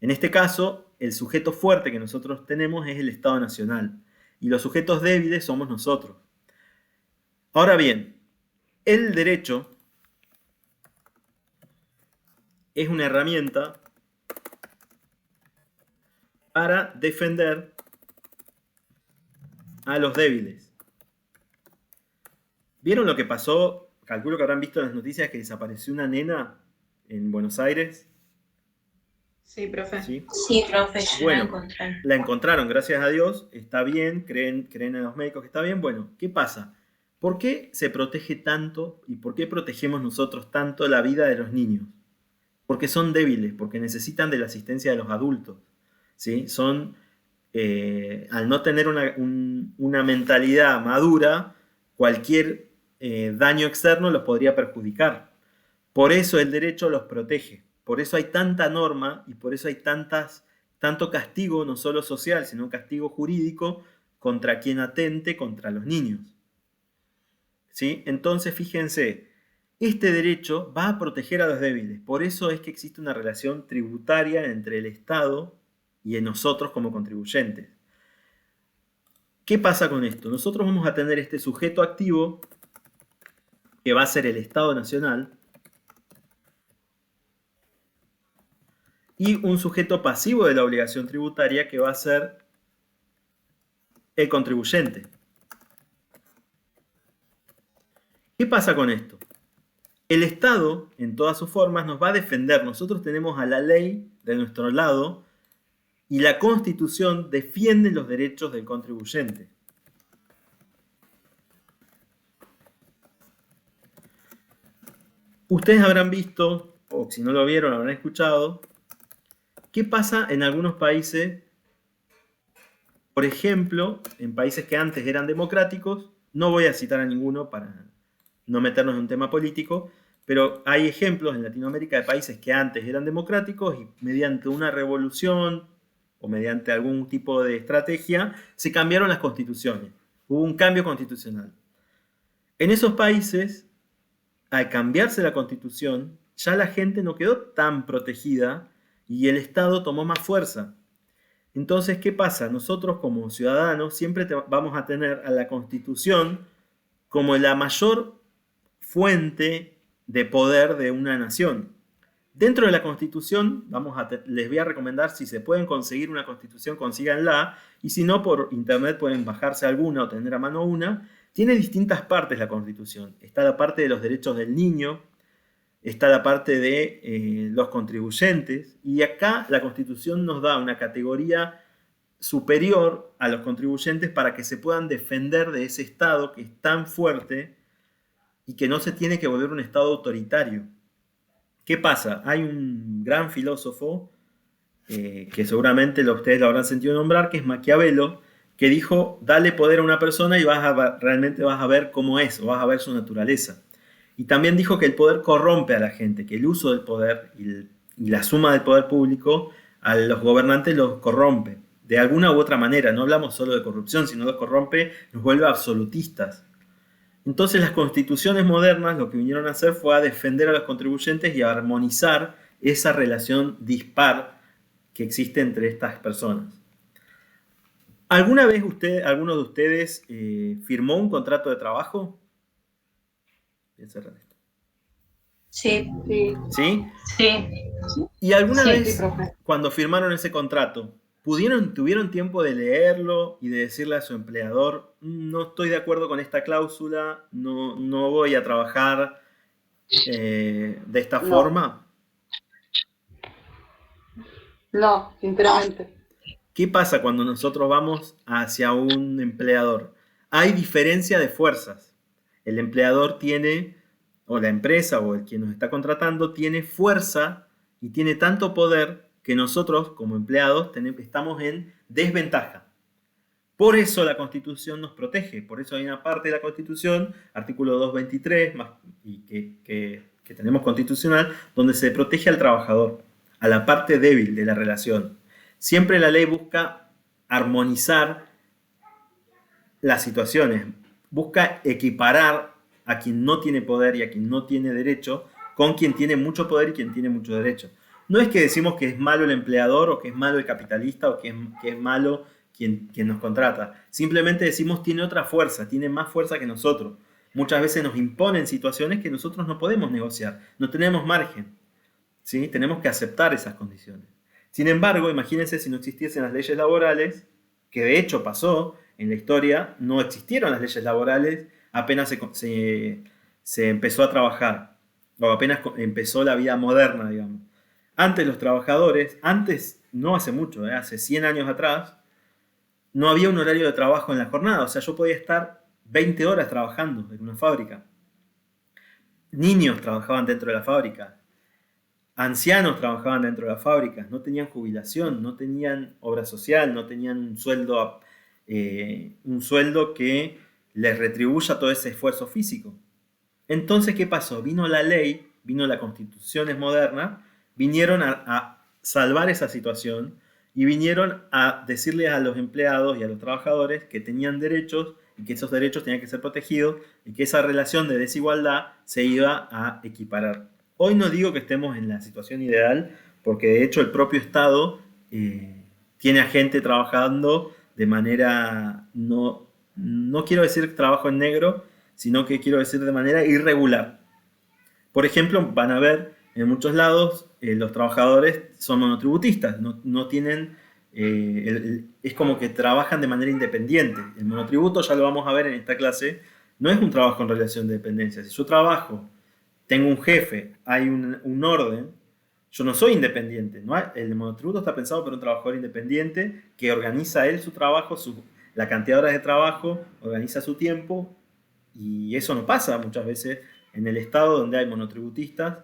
En este caso, el sujeto fuerte que nosotros tenemos es el Estado Nacional y los sujetos débiles somos nosotros. Ahora bien, el derecho es una herramienta para defender a los débiles. ¿Vieron lo que pasó? Calculo que habrán visto en las noticias que desapareció una nena en Buenos Aires. Sí, profe. Sí, profe, ya Bueno, la encontraron. La encontraron, gracias a Dios. Está bien, creen en los médicos que está bien. Bueno, ¿qué pasa? ¿Por qué se protege tanto y por qué protegemos nosotros tanto la vida de los niños? Porque son débiles, porque necesitan de la asistencia de los adultos, ¿sí? Al no tener una mentalidad madura, cualquier daño externo los podría perjudicar. Por eso el derecho los protege. Por eso hay tanta norma y por eso hay tanto castigo, no solo social, sino castigo jurídico contra quien atente contra los niños. ¿Sí? Entonces, fíjense, este derecho va a proteger a los débiles. Por eso es que existe una relación tributaria entre el Estado y nosotros como contribuyentes. ¿Qué pasa con esto? Nosotros vamos a tener este sujeto activo, que va a ser el Estado Nacional, y un sujeto pasivo de la obligación tributaria, que va a ser el contribuyente. ¿Qué pasa con esto? El Estado, en todas sus formas, nos va a defender. Nosotros tenemos a la ley de nuestro lado y la Constitución defiende los derechos del contribuyente. Ustedes habrán visto, o si no lo vieron, habrán escuchado, qué pasa en algunos países. Por ejemplo, en países que antes eran democráticos, no voy a citar a ninguno para no meternos en un tema político, pero hay ejemplos en Latinoamérica de países que antes eran democráticos y mediante una revolución o mediante algún tipo de estrategia se cambiaron las constituciones. Hubo un cambio constitucional. En esos países, al cambiarse la constitución, ya la gente no quedó tan protegida y el Estado tomó más fuerza. Entonces, ¿qué pasa? Nosotros como ciudadanos siempre vamos a tener a la Constitución como la mayor fuente de poder de una nación. Dentro de la Constitución, les voy a recomendar, si se pueden conseguir una Constitución, consíganla, y si no, por internet pueden bajarse alguna o tener a mano una. Tiene distintas partes la Constitución. Está la parte de los derechos del niño, está la parte de los contribuyentes, y acá la Constitución nos da una categoría superior a los contribuyentes para que se puedan defender de ese Estado que es tan fuerte y que no se tiene que volver un Estado autoritario. ¿Qué pasa? Hay un gran filósofo, que seguramente ustedes lo habrán sentido nombrar, que es Maquiavelo, que dijo, dale poder a una persona y realmente vas a ver cómo es, o vas a ver su naturaleza. Y también dijo que el poder corrompe a la gente, que el uso del poder y la suma del poder público a los gobernantes los corrompe. De alguna u otra manera, no hablamos solo de corrupción, sino los corrompe, los vuelve absolutistas. Entonces las constituciones modernas lo que vinieron a hacer fue a defender a los contribuyentes y a armonizar esa relación dispar que existe entre estas personas. ¿Alguna vez alguno de ustedes firmó un contrato de trabajo? Voy a cerrar esto. Sí. ¿Sí? Sí. ¿Y alguna Sí, vez, profe. cuando firmaron ese contrato, tuvieron tiempo de leerlo y de decirle a su empleador, no estoy de acuerdo con esta cláusula, no voy a trabajar de esta forma? No, sinceramente. ¿Qué pasa cuando nosotros vamos hacia un empleador? Hay diferencia de fuerzas. El empleador tiene, o la empresa o el quien nos está contratando, tiene fuerza y tiene tanto poder que nosotros como empleados estamos en desventaja. Por eso la Constitución nos protege. Por eso hay una parte de la Constitución, artículo 223, y que tenemos constitucional, donde se protege al trabajador, a la parte débil de la relación. Siempre la ley busca armonizar las situaciones, busca equiparar a quien no tiene poder y a quien no tiene derecho con quien tiene mucho poder y quien tiene mucho derecho. No es que decimos que es malo el empleador o que es malo el capitalista o que es malo quien nos contrata. Simplemente decimos tiene otra fuerza, tiene más fuerza que nosotros. Muchas veces nos imponen situaciones que nosotros no podemos negociar, no tenemos margen. ¿Sí? Tenemos que aceptar esas condiciones. Sin embargo, imagínense si no existiesen las leyes laborales, que de hecho pasó en la historia, no existieron las leyes laborales apenas se empezó a trabajar, o apenas empezó la vida moderna, digamos. Antes los trabajadores, no hace mucho, hace 100 años atrás, no había un horario de trabajo en la jornada. O sea, yo podía estar 20 horas trabajando en una fábrica. Niños trabajaban dentro de la fábrica. Ancianos trabajaban dentro de las fábricas. No tenían jubilación, no tenían obra social, no tenían un sueldo que les retribuya todo ese esfuerzo físico. Entonces, ¿qué pasó? Vino la ley, vino las constituciones modernas, vinieron a salvar esa situación y vinieron a decirles a los empleados y a los trabajadores que tenían derechos y que esos derechos tenían que ser protegidos y que esa relación de desigualdad se iba a equiparar. Hoy no digo que estemos en la situación ideal, porque de hecho el propio Estado tiene a gente trabajando de manera, no quiero decir trabajo en negro, sino que quiero decir de manera irregular. Por ejemplo, van a ver en muchos lados los trabajadores son monotributistas, no tienen, es como que trabajan de manera independiente. El monotributo, ya lo vamos a ver en esta clase, no es un trabajo en relación de dependencia. Si yo trabajo, tengo un jefe, hay un orden, yo no soy independiente. El monotributo está pensado para un trabajador independiente que organiza él su trabajo, la cantidad de horas de trabajo, organiza su tiempo, y eso no pasa muchas veces en el Estado, donde hay monotributistas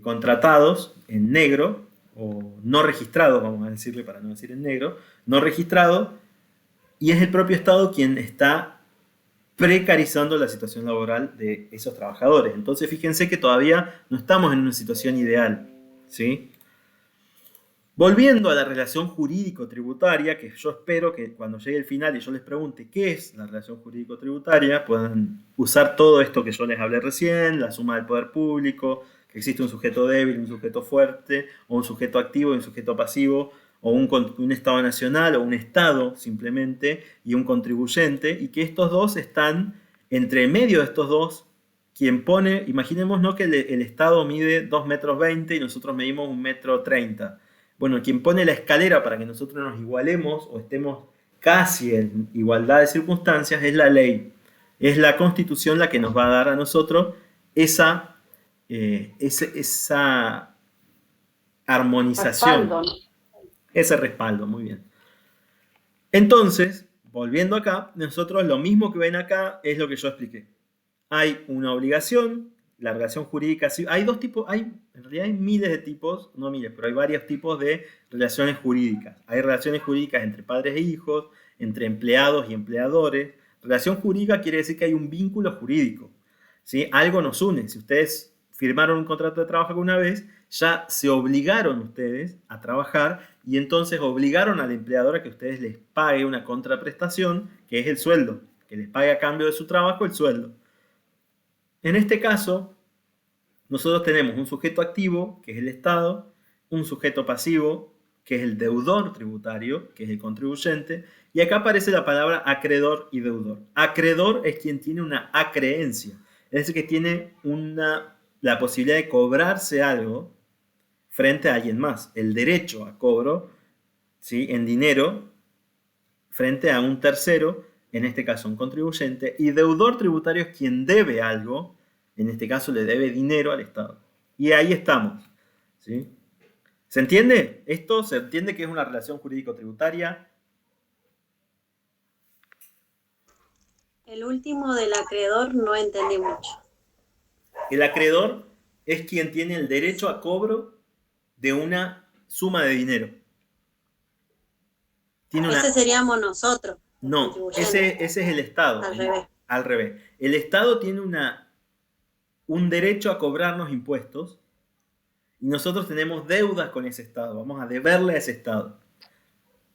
contratados en negro, o no registrados, vamos a decirle para no decir en negro, no registrados, y es el propio Estado quien está precarizando la situación laboral de esos trabajadores. Entonces fíjense que todavía no estamos en una situación ideal, ¿sí? Volviendo a la relación jurídico-tributaria, que yo espero que cuando llegue el final y yo les pregunte qué es la relación jurídico-tributaria, puedan usar todo esto que yo les hablé recién, la suma del poder público, que existe un sujeto débil, un sujeto fuerte, o un sujeto activo y un sujeto pasivo, o un Estado nacional, o un Estado simplemente, y un contribuyente, y que estos dos están entre medio de estos dos. Quien pone, imaginémonos que el Estado mide 2,20 metros y nosotros medimos 1,30 metros. Bueno, quien pone la escalera para que nosotros nos igualemos o estemos casi en igualdad de circunstancias es la ley. Es la Constitución la que nos va a dar a nosotros esa armonización. Respaldo, ¿no? Ese respaldo, muy bien. Entonces, volviendo acá, nosotros lo mismo que ven acá es lo que yo expliqué. Hay una obligación, la relación jurídica, hay dos tipos, en realidad hay miles de tipos, no miles, pero hay varios tipos de relaciones jurídicas. Hay relaciones jurídicas entre padres e hijos, entre empleados y empleadores. Relación jurídica quiere decir que hay un vínculo jurídico, ¿sí? Algo nos une. Si ustedes firmaron un contrato de trabajo alguna vez, ya se obligaron ustedes a trabajar y entonces obligaron al empleador a que ustedes les pague una contraprestación, que es el sueldo, que les pague a cambio de su trabajo el sueldo. En este caso, nosotros tenemos un sujeto activo, que es el Estado, un sujeto pasivo, que es el deudor tributario, que es el contribuyente, y acá aparece la palabra acreedor y deudor. Acreedor es quien tiene una acreencia, es decir, que tiene la posibilidad de cobrarse algo frente a alguien más, el derecho a cobro, ¿sí?, en dinero frente a un tercero, en este caso un contribuyente, y deudor tributario es quien debe algo, en este caso le debe dinero al Estado. Y ahí estamos, ¿sí? ¿Se entiende? Esto se entiende que es una relación jurídico-tributaria. El último del acreedor no entendí mucho. El acreedor es quien tiene el derecho a cobro de una suma de dinero. Ese seríamos nosotros. No, ese es el Estado. Al revés. Al revés. El Estado tiene un derecho a cobrarnos impuestos y nosotros tenemos deudas con ese Estado. Vamos a deberle a ese Estado.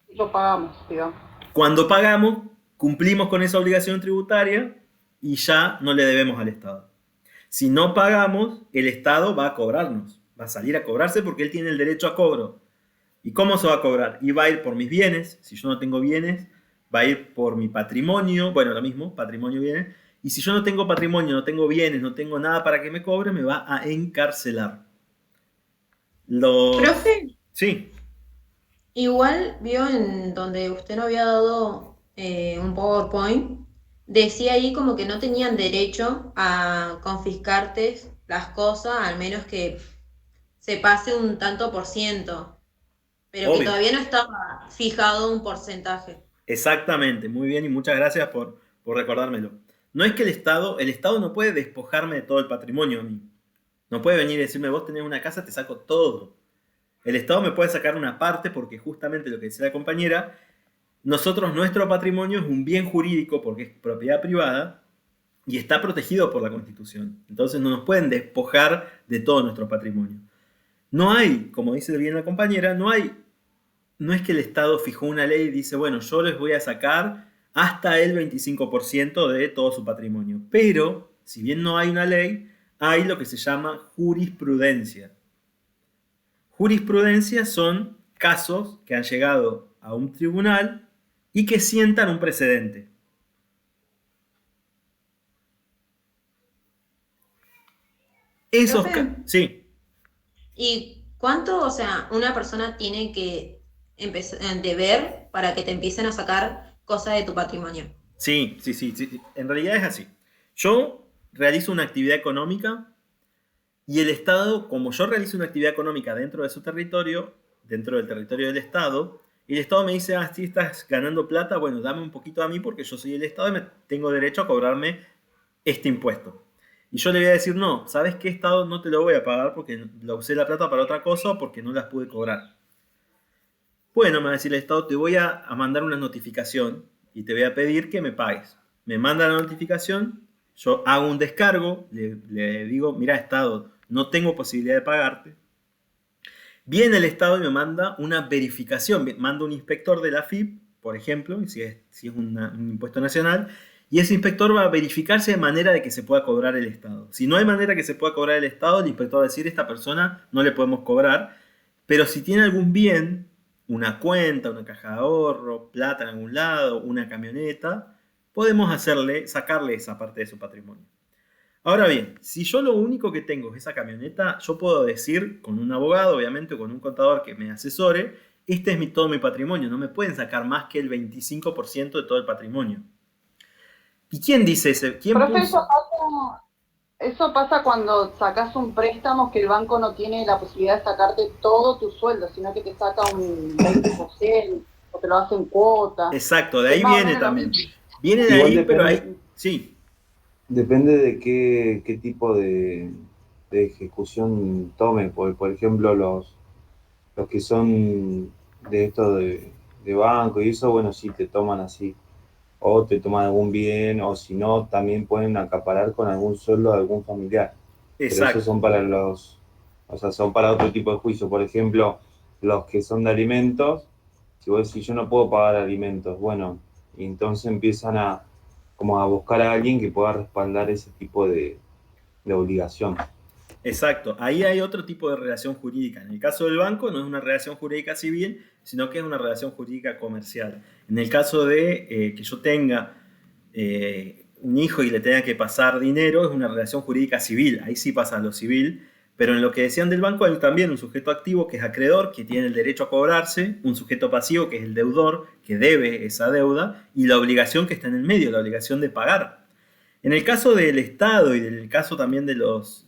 Y lo pagamos, digamos. Cuando pagamos, cumplimos con esa obligación tributaria y ya no le debemos al Estado. Si no pagamos, el Estado va a cobrarnos. Va a salir a cobrarse porque él tiene el derecho a cobro. ¿Y cómo se va a cobrar? Y va a ir por mis bienes. Si yo no tengo bienes, va a ir por mi patrimonio. Bueno, lo mismo, patrimonio, bienes. Y si yo no tengo patrimonio, no tengo bienes, no tengo nada para que me cobre, me va a encarcelar. Profe, Sí. igual vio en donde usted no había dado un PowerPoint, decía ahí como que no tenían derecho a confiscarte las cosas, al menos que se pase un tanto por ciento, pero que Obvio. todavía no estaba fijado un porcentaje. Exactamente, muy bien y muchas gracias por recordármelo. No es que el Estado no puede despojarme de todo el patrimonio a mí. No puede venir y decirme, vos tenés una casa, te saco todo. El Estado me puede sacar una parte porque justamente lo que decía la compañera, nuestro patrimonio es un bien jurídico porque es propiedad privada y está protegido por la Constitución. Entonces no nos pueden despojar de todo nuestro patrimonio. No hay, como dice bien la compañera, no hay no es que el Estado fijó una ley y dice, bueno, yo les voy a sacar hasta el 25% de todo su patrimonio. Pero, si bien no hay una ley, hay lo que se llama jurisprudencia. Jurisprudencia son casos que han llegado a un tribunal y que sientan un precedente. Profe, Sí, ¿y cuánto, o sea, una persona tiene que deber para que te empiecen a sacar cosas de tu patrimonio? sí. En realidad es así. Yo realizo una actividad económica y el Estado, como yo realizo una actividad económica dentro de su territorio, dentro del territorio del Estado, y el Estado me dice, ah, sí, estás ganando plata, bueno, dame un poquito a mí porque yo soy el Estado y tengo derecho a cobrarme este impuesto. Y yo le voy a decir, no, ¿sabes qué, Estado? No te lo voy a pagar porque la usé la plata para otra cosa o porque no las pude cobrar. Bueno, me va a decir el Estado, te voy a mandar una notificación y te voy a pedir que me pagues. Me manda la notificación, yo hago un descargo, le digo, mira, Estado, no tengo posibilidad de pagarte. Viene el Estado y me manda una verificación, manda un inspector de la AFIP, por ejemplo, si es un impuesto nacional, y ese inspector va a verificarse de manera de que se pueda cobrar el Estado. Si no hay manera que se pueda cobrar el Estado, el inspector va a decir, esta persona no le podemos cobrar, pero si tiene algún bien, una cuenta, una caja de ahorro, plata en algún lado, una camioneta, podemos sacarle esa parte de su patrimonio. Ahora bien, si yo lo único que tengo es esa camioneta, yo puedo decir con un abogado, obviamente, o con un contador que me asesore, este es todo mi patrimonio, no me pueden sacar más que el 25% de todo el patrimonio. ¿Y quién dice ese? ¿Quién Profe, puso? eso pasa cuando sacas un préstamo que el banco no tiene la posibilidad de sacarte todo tu sueldo, sino que te saca un 20% o te lo hace en cuota. Exacto, de ahí Es más o viene menos lo también. mismo. Viene de Igual ahí, pero depende, ahí, sí, depende de qué tipo de ejecución tome. Por ejemplo, los que son de esto de banco y eso, bueno, sí te toman así. O te toman algún bien, o si no, también pueden acaparar con algún sueldo de algún familiar. Pero esos exacto. son para o sea, son para otro tipo de juicio. Por ejemplo, los que son de alimentos, si vos decís, yo no puedo pagar alimentos, bueno, y entonces empiezan como a buscar a alguien que pueda respaldar ese tipo de obligación. Exacto, ahí hay otro tipo de relación jurídica. En el caso del banco no es una relación jurídica civil, sino que es una relación jurídica comercial. En el caso de que yo tenga un hijo y le tenga que pasar dinero, es una relación jurídica civil, ahí sí pasa lo civil, pero en lo que decían del banco hay también un sujeto activo que es acreedor, que tiene el derecho a cobrarse, un sujeto pasivo que es el deudor, que debe esa deuda, y la obligación que está en el medio, la obligación de pagar. En el caso del Estado y en el caso también de los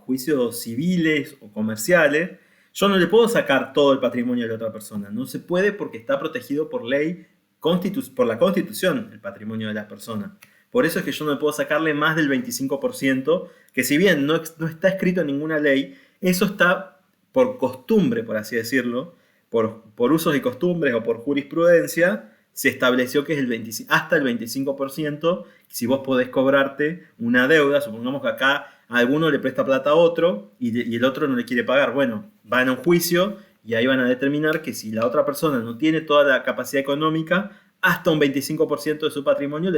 juicios civiles o comerciales, yo no le puedo sacar todo el patrimonio de la otra persona. No se puede porque está protegido por ley, por la Constitución, el patrimonio de la persona. Por eso es que yo no puedo sacarle más del 25%, que si bien no está escrito en ninguna ley, eso está por costumbre, por así decirlo, por usos y costumbres o por jurisprudencia, se estableció que es hasta el 25%, si vos podés cobrarte una deuda, supongamos que acá a alguno le presta plata a otro y el otro no le quiere pagar. Bueno, van a un juicio y ahí van a determinar que si la otra persona no tiene toda la capacidad económica, hasta un 25% de su patrimonio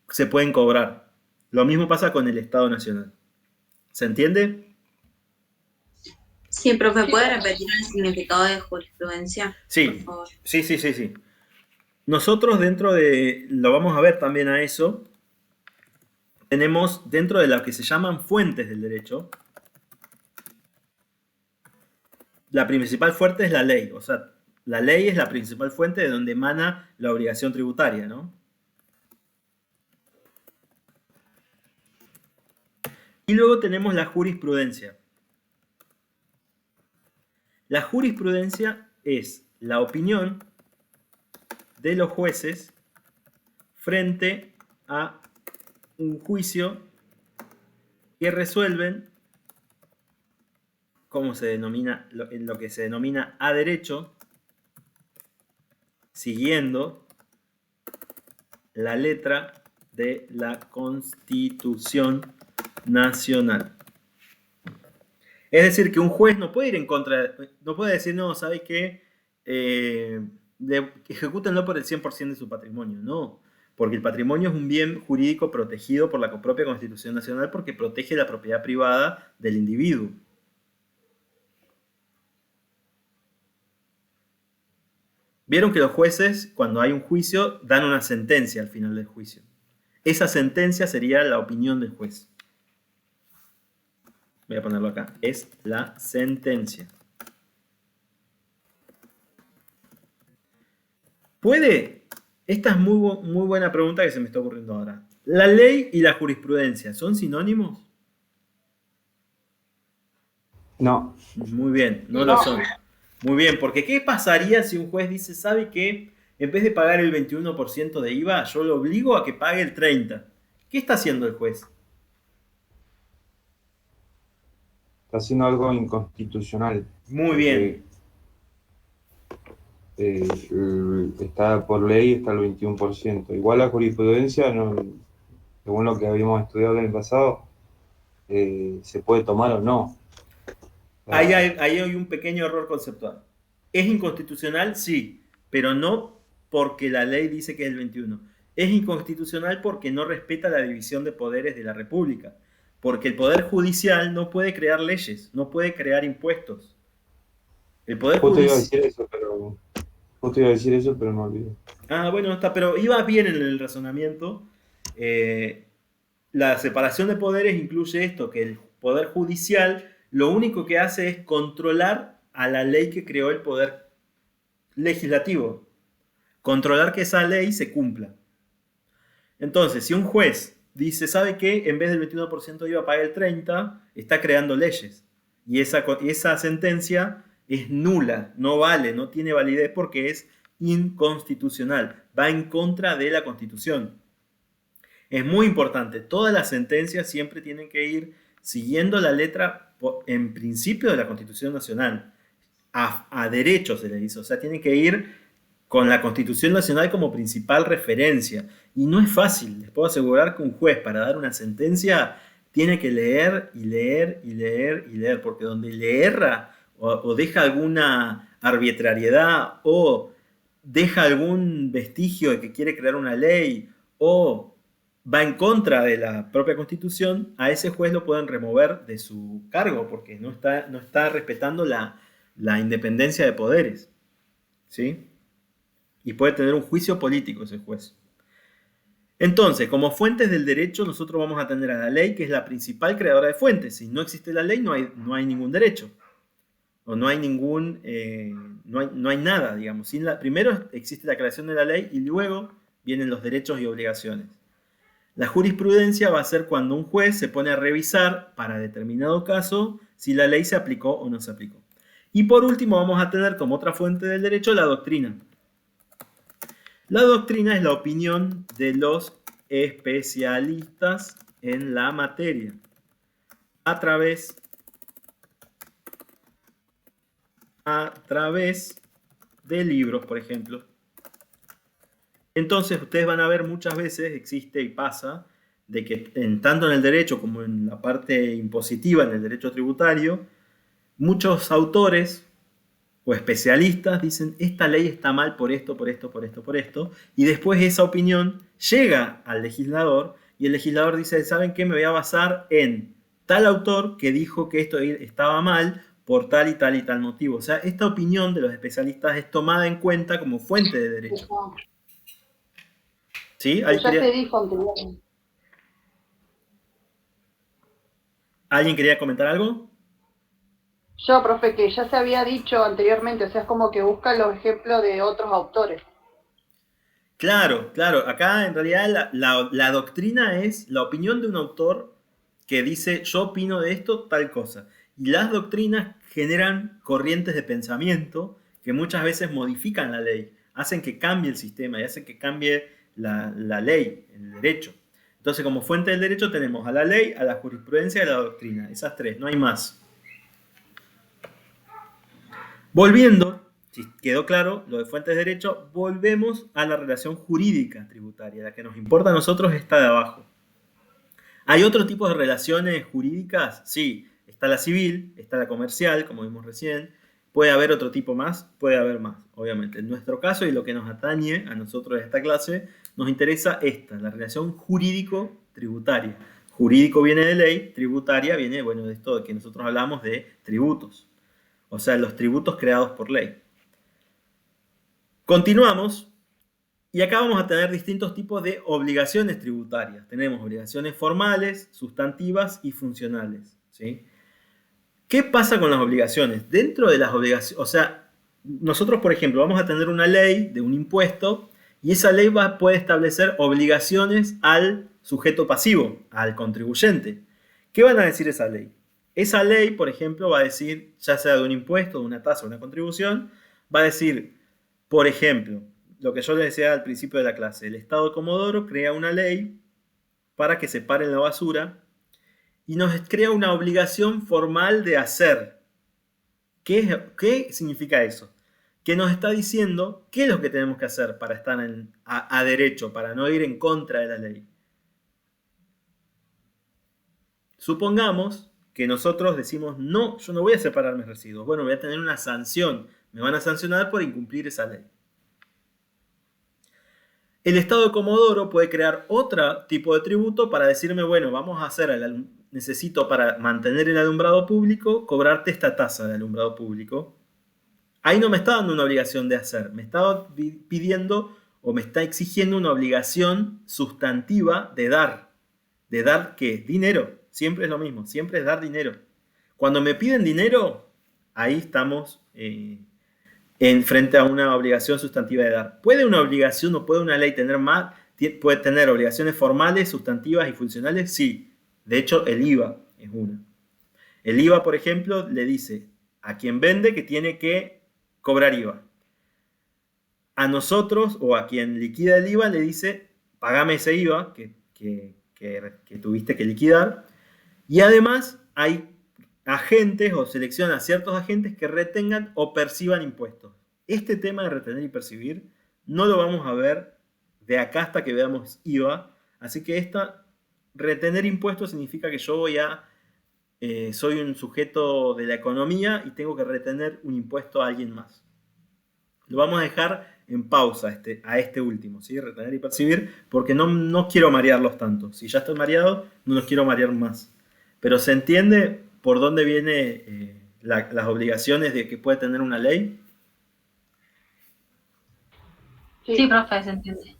se pueden cobrar. Lo mismo pasa con el Estado Nacional. ¿Se entiende? Sí, profe, ¿puede repetir el significado de jurisprudencia? Por Sí, favor. sí. Nosotros lo vamos a ver también a eso, tenemos dentro de lo que se llaman fuentes del derecho, la principal fuente es la ley, o sea, la ley es la principal fuente de donde emana la obligación tributaria, ¿no? Y luego tenemos la jurisprudencia. La jurisprudencia es la opinión de los jueces frente a un juicio que resuelven, ¿cómo se denomina? En lo que se denomina a derecho, siguiendo la letra de la Constitución Nacional. Es decir, que un juez no puede ir en contra, no puede decir, no, ¿sabes qué? ejecútenlo por el 100% de su patrimonio. No, porque el patrimonio es un bien jurídico protegido por la propia Constitución Nacional porque protege la propiedad privada del individuo. Vieron que los jueces, cuando hay un juicio, dan una sentencia al final del juicio. Esa sentencia sería la opinión del juez. Voy a ponerlo acá. Es la sentencia. ¿Puede? Esta es muy buena pregunta que se me está ocurriendo ahora. ¿La ley y la jurisprudencia son sinónimos? No. Muy bien, no lo son. Muy bien, porque ¿qué pasaría si un juez dice, sabe que en vez de pagar el 21% de IVA, yo lo obligo a que pague el 30%? ¿Qué está haciendo el juez? Está haciendo algo inconstitucional. Muy bien. Está por ley, está el 21%. Igual la jurisprudencia, no, según lo que habíamos estudiado el año pasado, se puede tomar o no. Ahí hay un pequeño error conceptual. ¿Es inconstitucional? Sí, pero no porque la ley dice que es el 21%. Es inconstitucional porque no respeta la división de poderes de la República. Porque el Poder Judicial no puede crear leyes, no puede crear impuestos. El Poder Justo iba a Judicial... decir eso, pero me olvidé. Ah, bueno, está, pero iba bien en el razonamiento. La separación de poderes incluye esto, que el Poder Judicial lo único que hace es controlar a la ley que creó el Poder Legislativo. Controlar que esa ley se cumpla. Entonces, si un juez dice, ¿sabe qué? En vez del 21% iba a pagar el 30%, está creando leyes. Y esa sentencia es nula, no vale, no tiene validez porque es inconstitucional. Va en contra de la Constitución. Es muy importante, todas las sentencias siempre tienen que ir siguiendo la letra, en principio, de la Constitución Nacional. A derecho se le dice, o sea, tienen que ir con la Constitución Nacional como principal referencia. Y no es fácil, les puedo asegurar que un juez para dar una sentencia tiene que leer y leer y leer y leer, porque donde le erra o deja alguna arbitrariedad o deja algún vestigio de que quiere crear una ley o va en contra de la propia Constitución, a ese juez lo pueden remover de su cargo porque no está respetando la independencia de poderes. ¿Sí? Y puede tener un juicio político ese juez. Entonces, como fuentes del derecho, nosotros vamos a tener a la ley, que es la principal creadora de fuentes. Si no existe la ley, no hay ningún derecho. O no hay no hay nada, digamos. Primero existe la creación de la ley y luego vienen los derechos y obligaciones. La jurisprudencia va a ser cuando un juez se pone a revisar para determinado caso si la ley se aplicó o no se aplicó. Y por último vamos a tener como otra fuente del derecho la doctrina. La doctrina es la opinión de los especialistas en la materia a través de libros, por ejemplo. Entonces ustedes van a ver muchas veces, existe y pasa, de que tanto en el derecho como en la parte impositiva, en el derecho tributario, muchos autores o especialistas dicen, esta ley está mal por esto, por esto, por esto, por esto, y después esa opinión llega al legislador, y el legislador dice, ¿saben qué? Me voy a basar en tal autor que dijo que esto estaba mal por tal y tal y tal motivo. O sea, esta opinión de los especialistas es tomada en cuenta como fuente de derecho. ¿Sí? Ya te dijo anteriormente. ¿Alguien quería comentar algo? Yo, profe, que ya se había dicho anteriormente, o sea, es como que busca los ejemplos de otros autores. Claro, claro. Acá en realidad la doctrina es la opinión de un autor que dice, yo opino de esto, tal cosa. Y las doctrinas generan corrientes de pensamiento que muchas veces modifican la ley, hacen que cambie el sistema y hacen que cambie la ley, el derecho. Entonces, como fuente del derecho tenemos a la ley, a la jurisprudencia y a la doctrina. Esas tres, no hay más. Volviendo, si quedó claro lo de fuentes de derecho, volvemos a la relación jurídica tributaria. La que nos importa a nosotros está de abajo. ¿Hay otro tipo de relaciones jurídicas? Sí, está la civil, está la comercial, como vimos recién. ¿Puede haber otro tipo más? Puede haber más, obviamente. En nuestro caso, y lo que nos atañe a nosotros de esta clase, nos interesa la relación jurídico-tributaria. Jurídico viene de ley, tributaria viene, bueno, de esto de que nosotros hablamos de tributos. O sea, los tributos creados por ley. Continuamos. Y acá vamos a tener distintos tipos de obligaciones tributarias. Tenemos obligaciones formales, sustantivas y funcionales, ¿sí? ¿Qué pasa con las obligaciones? Dentro de las obligaciones, o sea, nosotros, por ejemplo, vamos a tener una ley de un impuesto y esa ley puede establecer obligaciones al sujeto pasivo, al contribuyente. ¿Qué van a decir esa ley? Esa ley, por ejemplo, va a decir, ya sea de un impuesto, de una tasa o una contribución, va a decir, por ejemplo, lo que yo les decía al principio de la clase, el Estado de Comodoro crea una ley para que separen la basura y nos crea una obligación formal de hacer. ¿Qué significa eso? Que nos está diciendo qué es lo que tenemos que hacer para estar a derecho, para no ir en contra de la ley. Supongamos que nosotros decimos, no, yo no voy a separar mis residuos. Bueno, voy a tener una sanción. Me van a sancionar por incumplir esa ley. El Estado de Comodoro puede crear otro tipo de tributo para decirme, bueno, vamos a hacer, necesito para mantener el alumbrado público, cobrarte esta tasa de alumbrado público. Ahí no me está dando una obligación de hacer, me está pidiendo o me está exigiendo una obligación sustantiva de dar. ¿De dar qué? Dinero. Siempre es lo mismo, siempre es dar dinero. Cuando me piden dinero, ahí estamos frente a una obligación sustantiva de dar. ¿Puede una obligación o puede una ley tener más? ¿Puede tener obligaciones formales, sustantivas y funcionales? Sí. De hecho, el IVA es una. El IVA, por ejemplo, le dice a quien vende que tiene que cobrar IVA. A nosotros o a quien liquida el IVA le dice, pagame ese IVA que tuviste que liquidar. Y además hay agentes o selecciona a ciertos agentes que retengan o perciban impuestos. Este tema de retener y percibir no lo vamos a ver de acá hasta que veamos IVA. Así que retener impuestos significa que yo soy un sujeto de la economía y tengo que retener un impuesto a alguien más. Lo vamos a dejar en pausa a este último, ¿sí? Retener y percibir, porque no quiero marearlos tanto. Si ya estoy mareado, no los quiero marear más. Pero se entiende por dónde vienen las obligaciones de que puede tener una ley. Sí, profe, se entiende.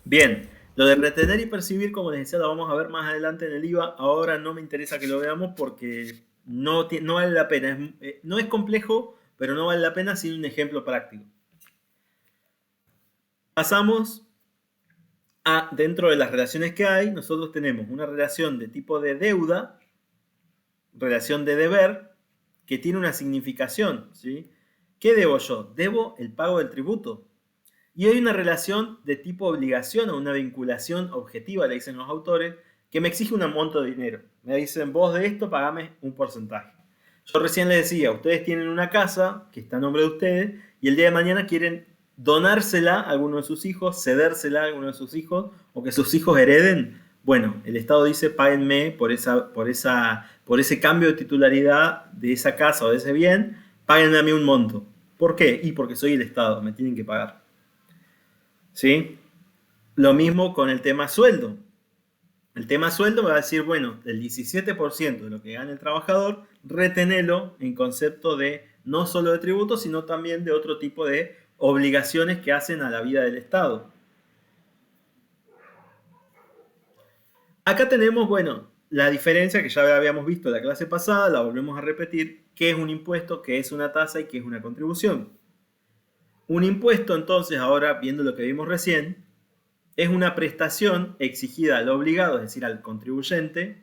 Bien, lo de retener y percibir, como les decía, lo vamos a ver más adelante en el IVA. Ahora no me interesa que lo veamos porque no vale la pena. No es complejo, pero no vale la pena sin un ejemplo práctico. Pasamos dentro de las relaciones que hay, nosotros tenemos una relación de tipo de deuda, relación de deber, que tiene una significación, ¿sí? ¿Qué debo yo? Debo el pago del tributo. Y hay una relación de tipo obligación o una vinculación objetiva, le dicen los autores, que me exige un monto de dinero. Me dicen, vos de esto pagame un porcentaje. Yo recién les decía, ustedes tienen una casa que está a nombre de ustedes y el día de mañana quieren donársela a alguno de sus hijos, cedérsela a alguno de sus hijos o que sus hijos hereden. Bueno, el Estado dice, páguenme por ese cambio de titularidad de esa casa o de ese bien, páguenme a mí un monto. ¿Por qué? Y porque soy el Estado, me tienen que pagar. ¿Sí? Lo mismo con el tema sueldo. El tema sueldo me va a decir, bueno, el 17% de lo que gana el trabajador, retenelo en concepto de no solo de tributos, sino también de otro tipo de obligaciones que hacen a la vida del Estado. Acá tenemos, bueno, la diferencia que ya habíamos visto en la clase pasada, la volvemos a repetir, qué es un impuesto, qué es una tasa y qué es una contribución. Un impuesto, entonces, ahora viendo lo que vimos recién, es una prestación exigida al obligado, es decir, al contribuyente,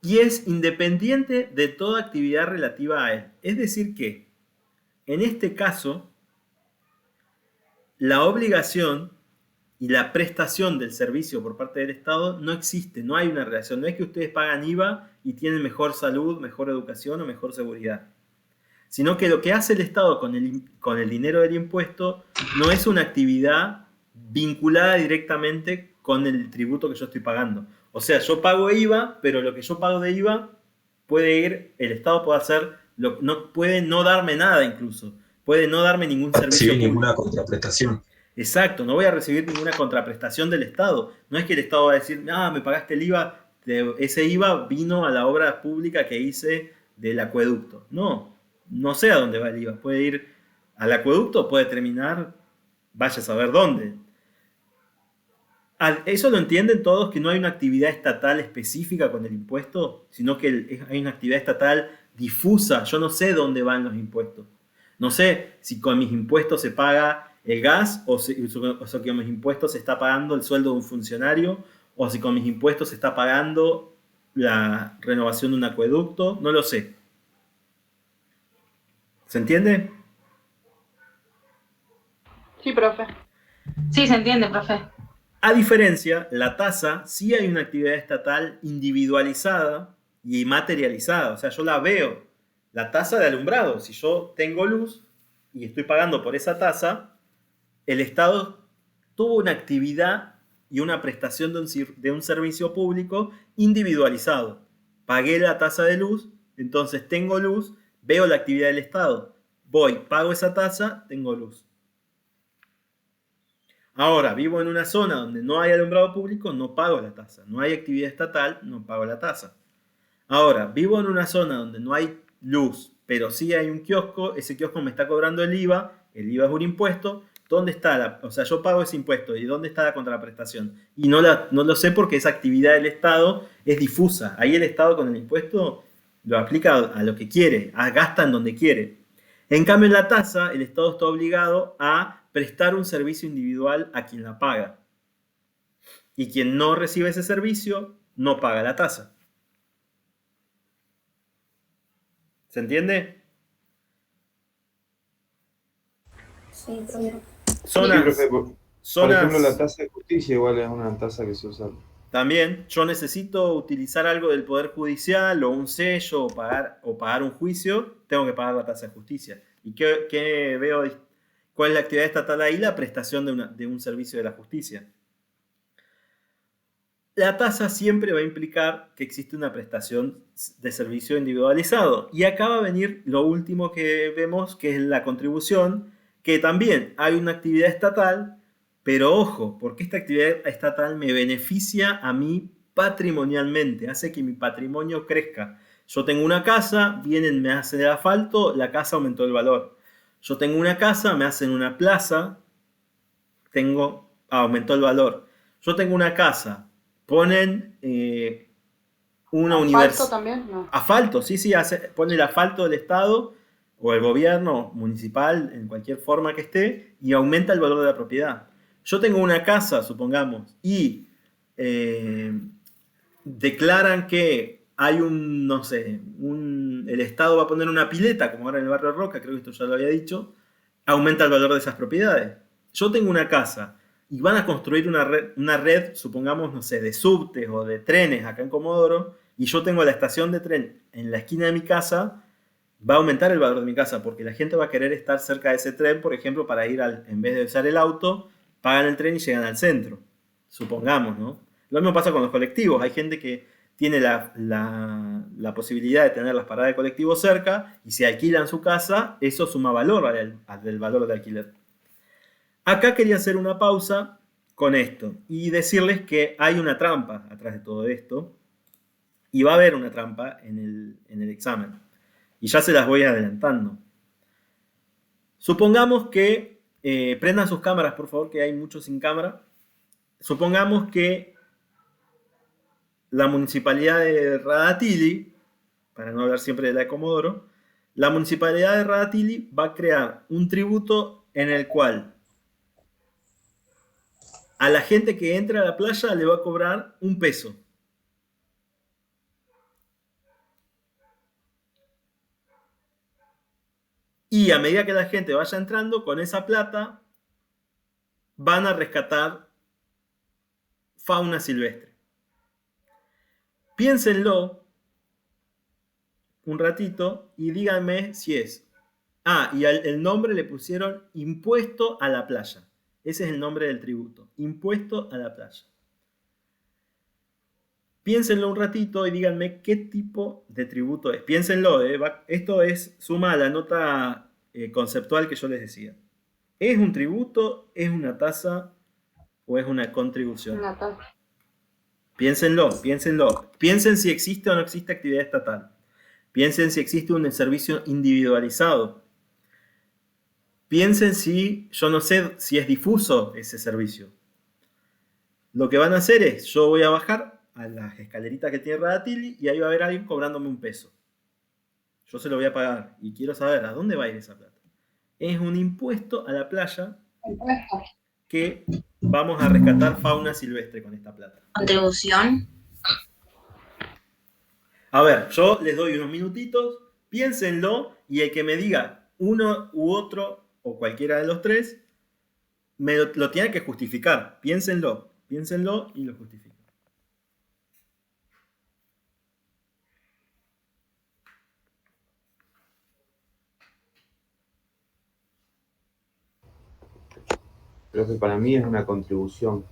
y es independiente de toda actividad relativa a él. Es decir que, en este caso, la obligación y la prestación del servicio por parte del Estado no existe, no hay una relación. No es que ustedes pagan IVA y tienen mejor salud, mejor educación o mejor seguridad. Sino que lo que hace el Estado con el dinero del impuesto no es una actividad vinculada directamente con el tributo que yo estoy pagando. O sea, yo pago IVA, pero lo que yo pago de IVA el Estado puede hacer No puede no darme nada incluso. Puede no darme ningún servicio recibir ninguna público. contraprestación. Exacto, no voy a recibir ninguna contraprestación del Estado. No es que el Estado va a decir, me pagaste el IVA, ese IVA vino a la obra pública que hice del acueducto. No sé a dónde va el IVA. Puede ir al acueducto, puede terminar, vaya a saber dónde. Eso lo entienden todos, que no hay una actividad estatal específica con el impuesto, sino que hay una actividad estatal difusa. Yo no sé dónde van los impuestos. No sé si con mis impuestos se paga el gas o si con mis impuestos se está pagando el sueldo de un funcionario o si con mis impuestos se está pagando la renovación de un acueducto. No lo sé. ¿Se entiende? Sí, profe. Sí, se entiende, profe. A diferencia, la tasa sí hay una actividad estatal individualizada y materializada. O sea, yo la veo. La tasa de alumbrado. Si yo tengo luz y estoy pagando por esa tasa, el Estado tuvo una actividad y una prestación de un servicio público individualizado. Pagué la tasa de luz, entonces tengo luz, veo la actividad del Estado. Voy, pago esa tasa, tengo luz. Ahora, vivo en una zona donde no hay alumbrado público, no pago la tasa. No hay actividad estatal, no pago la tasa. Ahora, vivo en una zona donde no hay luz, pero sí hay un kiosco, ese kiosco me está cobrando el IVA es un impuesto, ¿dónde está o sea, yo pago ese impuesto, ¿y dónde está la contraprestación? Y no lo sé porque esa actividad del Estado es difusa. Ahí el Estado con el impuesto lo aplica a lo que quiere, gasta en donde quiere. En cambio, en la tasa, el Estado está obligado a prestar un servicio individual a quien la paga. Y quien no recibe ese servicio, no paga la tasa. ¿Se entiende? Sí, profe. Por ejemplo, la tasa de justicia igual es una tasa que se usa. También, yo necesito utilizar algo del Poder Judicial o un sello o pagar un juicio, tengo que pagar la tasa de justicia. ¿Y qué veo? ¿Cuál es la actividad estatal ahí? La prestación de un servicio de la justicia. La tasa siempre va a implicar que existe una prestación de servicio individualizado. Y acá va a venir lo último que vemos, que es la contribución, que también hay una actividad estatal, pero ojo, porque esta actividad estatal me beneficia a mí patrimonialmente, hace que mi patrimonio crezca. Yo tengo una casa, vienen, me hacen el asfalto, la casa aumentó el valor. Yo tengo una casa, me hacen una plaza, aumentó el valor. Yo tengo una casa, ponen una universidad. ¿Asfalto también? No. Asfalto, sí, pone el asfalto del Estado o el gobierno municipal, en cualquier forma que esté, y aumenta el valor de la propiedad. Yo tengo una casa, supongamos, y declaran que hay el Estado va a poner una pileta, como ahora en el barrio Roca, creo que esto ya lo había dicho, aumenta el valor de esas propiedades. Yo tengo una casa y van a construir una red, supongamos, no sé, de subtes o de trenes acá en Comodoro, y yo tengo la estación de tren en la esquina de mi casa, va a aumentar el valor de mi casa, porque la gente va a querer estar cerca de ese tren, por ejemplo, para ir en vez de usar el auto, pagan el tren y llegan al centro, supongamos, ¿no? Lo mismo pasa con los colectivos. Hay gente que tiene la posibilidad de tener las paradas de colectivo cerca y si alquilan su casa, eso suma valor al valor de alquiler. Acá quería hacer una pausa con esto y decirles que hay una trampa atrás de todo esto y va a haber una trampa en el examen. Y ya se las voy adelantando. Supongamos que, prendan sus cámaras por favor, que hay muchos sin cámara. Supongamos que la municipalidad de Radatili, para no hablar siempre de la de Comodoro, la municipalidad de Radatili va a crear un tributo en el cual a la gente que entra a la playa le va a cobrar $1. Y a medida que la gente vaya entrando, con esa plata van a rescatar fauna silvestre. Piénsenlo un ratito y díganme si es. Y el nombre le pusieron impuesto a la playa. Ese es el nombre del tributo. Impuesto a la playa. Piénsenlo un ratito y díganme qué tipo de tributo es. Piénsenlo, esto es suma a la nota conceptual que yo les decía. ¿Es un tributo, es una tasa o es una contribución? Una tasa. Piénsenlo. Piensen si existe o no existe actividad estatal. Piensen si existe un servicio individualizado. Piensen si, yo no sé si es difuso ese servicio. Lo que van a hacer es, yo voy a bajar a las escaleritas que tiene Radatili y ahí va a haber alguien cobrándome un peso. Yo se lo voy a pagar y quiero saber a dónde va a ir esa plata. Es un impuesto a la playa que vamos a rescatar fauna silvestre con esta plata. Contribución. A ver, yo les doy unos minutitos, piénsenlo y el que me diga uno u otro o cualquiera de los tres, me lo tiene que justificar. Piénsenlo y lo justifiquen. Creo que para mí es una contribución.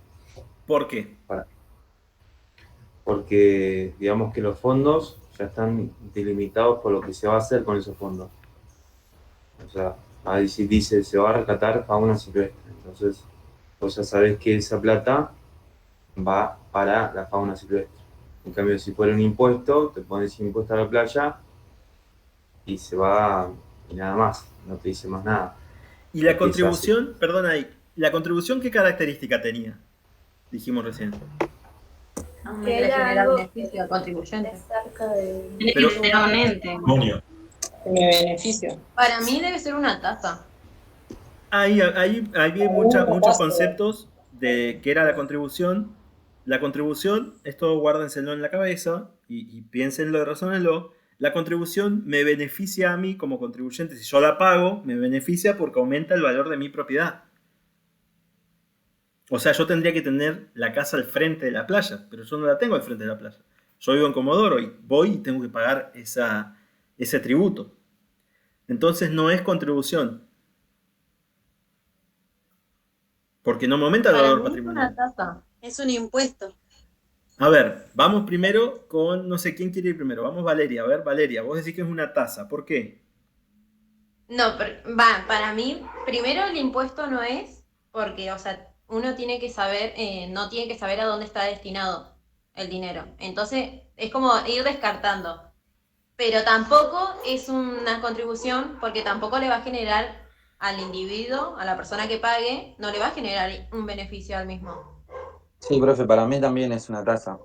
¿Por qué? Porque digamos que los fondos ya están delimitados por lo que se va a hacer con esos fondos. O sea, ahí sí dice, se va a rescatar fauna silvestre. Entonces, vos ya sabés que esa plata va para la fauna silvestre. En cambio, si fuera un impuesto, te pones impuesto a la playa y se va y nada más, no te dice más nada. Y la contribución, perdona ahí, ¿la contribución qué característica tenía? Dijimos recién. Que haya beneficio al contribuyente. Pero- Permanente. Me beneficio. Para mí debe ser una tasa. Ahí vi muchos conceptos de qué era la contribución. La contribución, esto guárdenselo en la cabeza y piénsenlo y razónenlo. La contribución me beneficia a mí como contribuyente. Si yo la pago, me beneficia porque aumenta el valor de mi propiedad. O sea, yo tendría que tener la casa al frente de la playa, pero yo no la tengo al frente de la playa. Yo vivo en Comodoro y voy y tengo que pagar ese tributo. Entonces no es contribución. Porque no me aumenta el Para valor mí es patrimonial. una tasa. Es un impuesto. A ver, vamos primero con, no sé, ¿quién quiere ir primero? Vamos Valeria, a ver, Valeria, vos decís que es una tasa, ¿por qué? No, para mí, primero el impuesto no es, porque, o sea, uno tiene que saber, no tiene que saber a dónde está destinado el dinero. Entonces, es como ir descartando. Pero tampoco es una contribución, porque tampoco le va a generar al individuo, a la persona que pague, no le va a generar un beneficio al mismo. Sí, profe, para mí también es una tasa,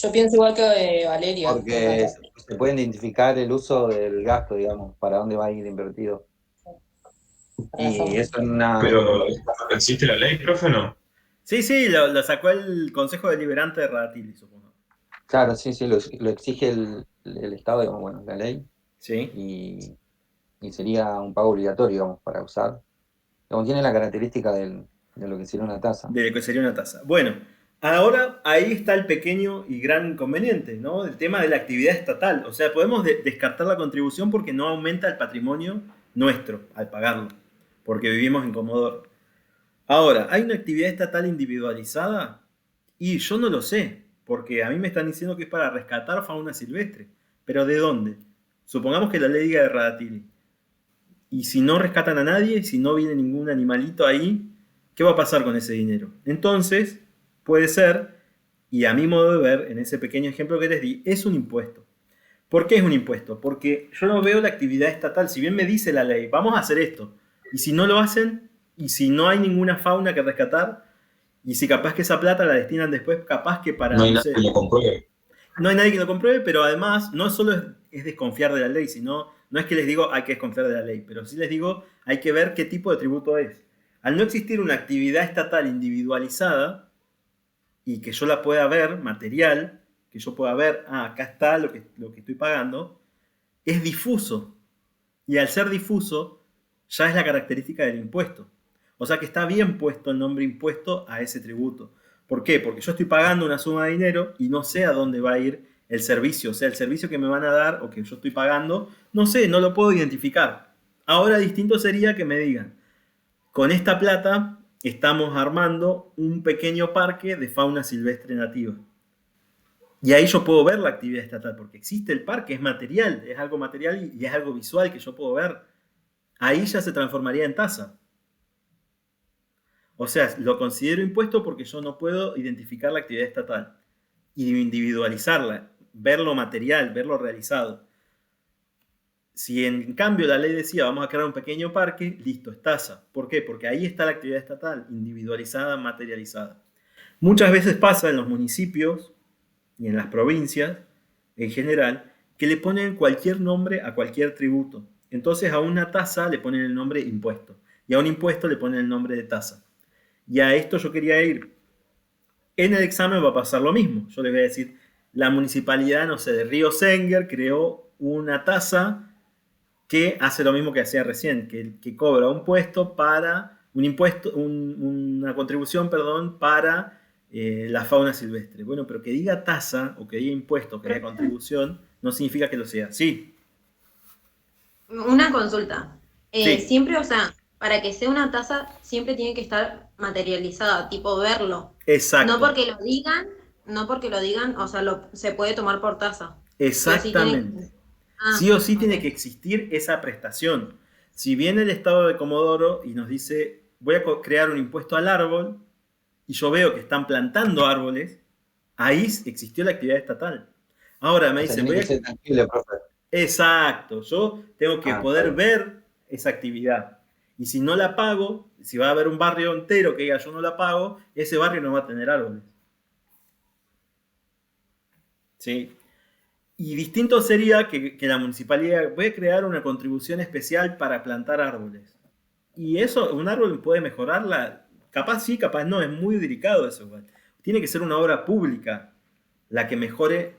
Yo pienso igual que Valeria. porque se puede identificar el uso del gasto, digamos, para dónde va a ir invertido. Y eso en una... Pero, ¿existe la ley, profe, o no? Sí, lo sacó el Consejo Deliberante de Radatili, supongo. Claro, sí, lo exige el Estado, digamos, bueno, la ley, Sí. y sería un pago obligatorio, digamos, para usar. Como tiene la característica de lo que sería una tasa. De lo que sería una tasa. Bueno, ahora ahí está el pequeño y gran inconveniente, ¿no? El tema de la actividad estatal. O sea, podemos descartar la contribución porque no aumenta el patrimonio nuestro al pagarlo, porque vivimos en Comodoro. Ahora, ¿hay una actividad estatal individualizada? Y yo no lo sé, porque a mí me están diciendo que es para rescatar fauna silvestre. ¿Pero de dónde? Supongamos que la ley diga de Radatili. Y si no rescatan a nadie, si no viene ningún animalito ahí, ¿qué va a pasar con ese dinero? Entonces, puede ser, y a mi modo de ver, en ese pequeño ejemplo que les di, es un impuesto. ¿Por qué es un impuesto? Porque yo no veo la actividad estatal. Si bien me dice la ley, vamos a hacer esto, y si no lo hacen, y si no hay ninguna fauna que rescatar, y si capaz que esa plata la destinan después, capaz que para... No hay no nadie sé, que lo compruebe. no hay nadie que lo compruebe, pero además no solo es desconfiar de la ley, sino no es que les digo hay que desconfiar de la ley, pero sí les digo hay que ver qué tipo de tributo es. Al no existir una actividad estatal individualizada y que yo la pueda ver, material, que yo pueda ver, acá está lo que estoy pagando, es difuso. Y al ser difuso, ya es la característica del impuesto. O sea que está bien puesto el nombre impuesto a ese tributo. ¿Por qué? Porque yo estoy pagando una suma de dinero y no sé a dónde va a ir el servicio. O sea, el servicio que me van a dar o que yo estoy pagando, no sé, no lo puedo identificar. Ahora distinto sería que me digan, con esta plata estamos armando un pequeño parque de fauna silvestre nativa. Y ahí yo puedo ver la actividad estatal, porque existe el parque, es material, es algo material y es algo visual que yo puedo ver. Ahí ya se transformaría en tasa. O sea, lo considero impuesto porque yo no puedo identificar la actividad estatal y individualizarla, verlo material, verlo realizado. Si en cambio la ley decía vamos a crear un pequeño parque, listo, es tasa. ¿Por qué? Porque ahí está la actividad estatal, individualizada, materializada. Muchas veces pasa en los municipios y en las provincias, en general, que le ponen cualquier nombre a cualquier tributo. Entonces a una tasa le ponen el nombre impuesto, y a un impuesto le ponen el nombre de tasa. Y a esto yo quería ir. En el examen va a pasar lo mismo. Yo les voy a decir, la municipalidad, no sé, de Río Senguer creó una tasa que hace lo mismo que hacía recién, que cobra un impuesto para, una contribución, perdón, para la fauna silvestre. Bueno, pero que diga tasa, o que diga impuesto, o que diga contribución, no significa que lo sea. Sí. Una consulta. Sí. Siempre, o sea, para que sea una tasa, siempre tiene que estar materializada, tipo verlo. Exacto. No porque lo digan, o sea, se puede tomar por tasa. Exactamente. Sí o sí tiene que existir esa prestación. Si viene el Estado de Comodoro y nos dice, voy a crear un impuesto al árbol, y yo veo que están plantando árboles, ahí existió la actividad estatal. Ahora me dicen, que ser tangible, profe. Exacto, yo tengo que poder ver esa actividad. Y si no la pago, si va a haber un barrio entero que diga yo no la pago, ese barrio no va a tener árboles. ¿Sí? Y distinto sería que la municipalidad voy a crear una contribución especial para plantar árboles. Y eso, un árbol puede mejorarla, capaz sí, capaz no, es muy delicado eso igual. Tiene que ser una obra pública la que mejore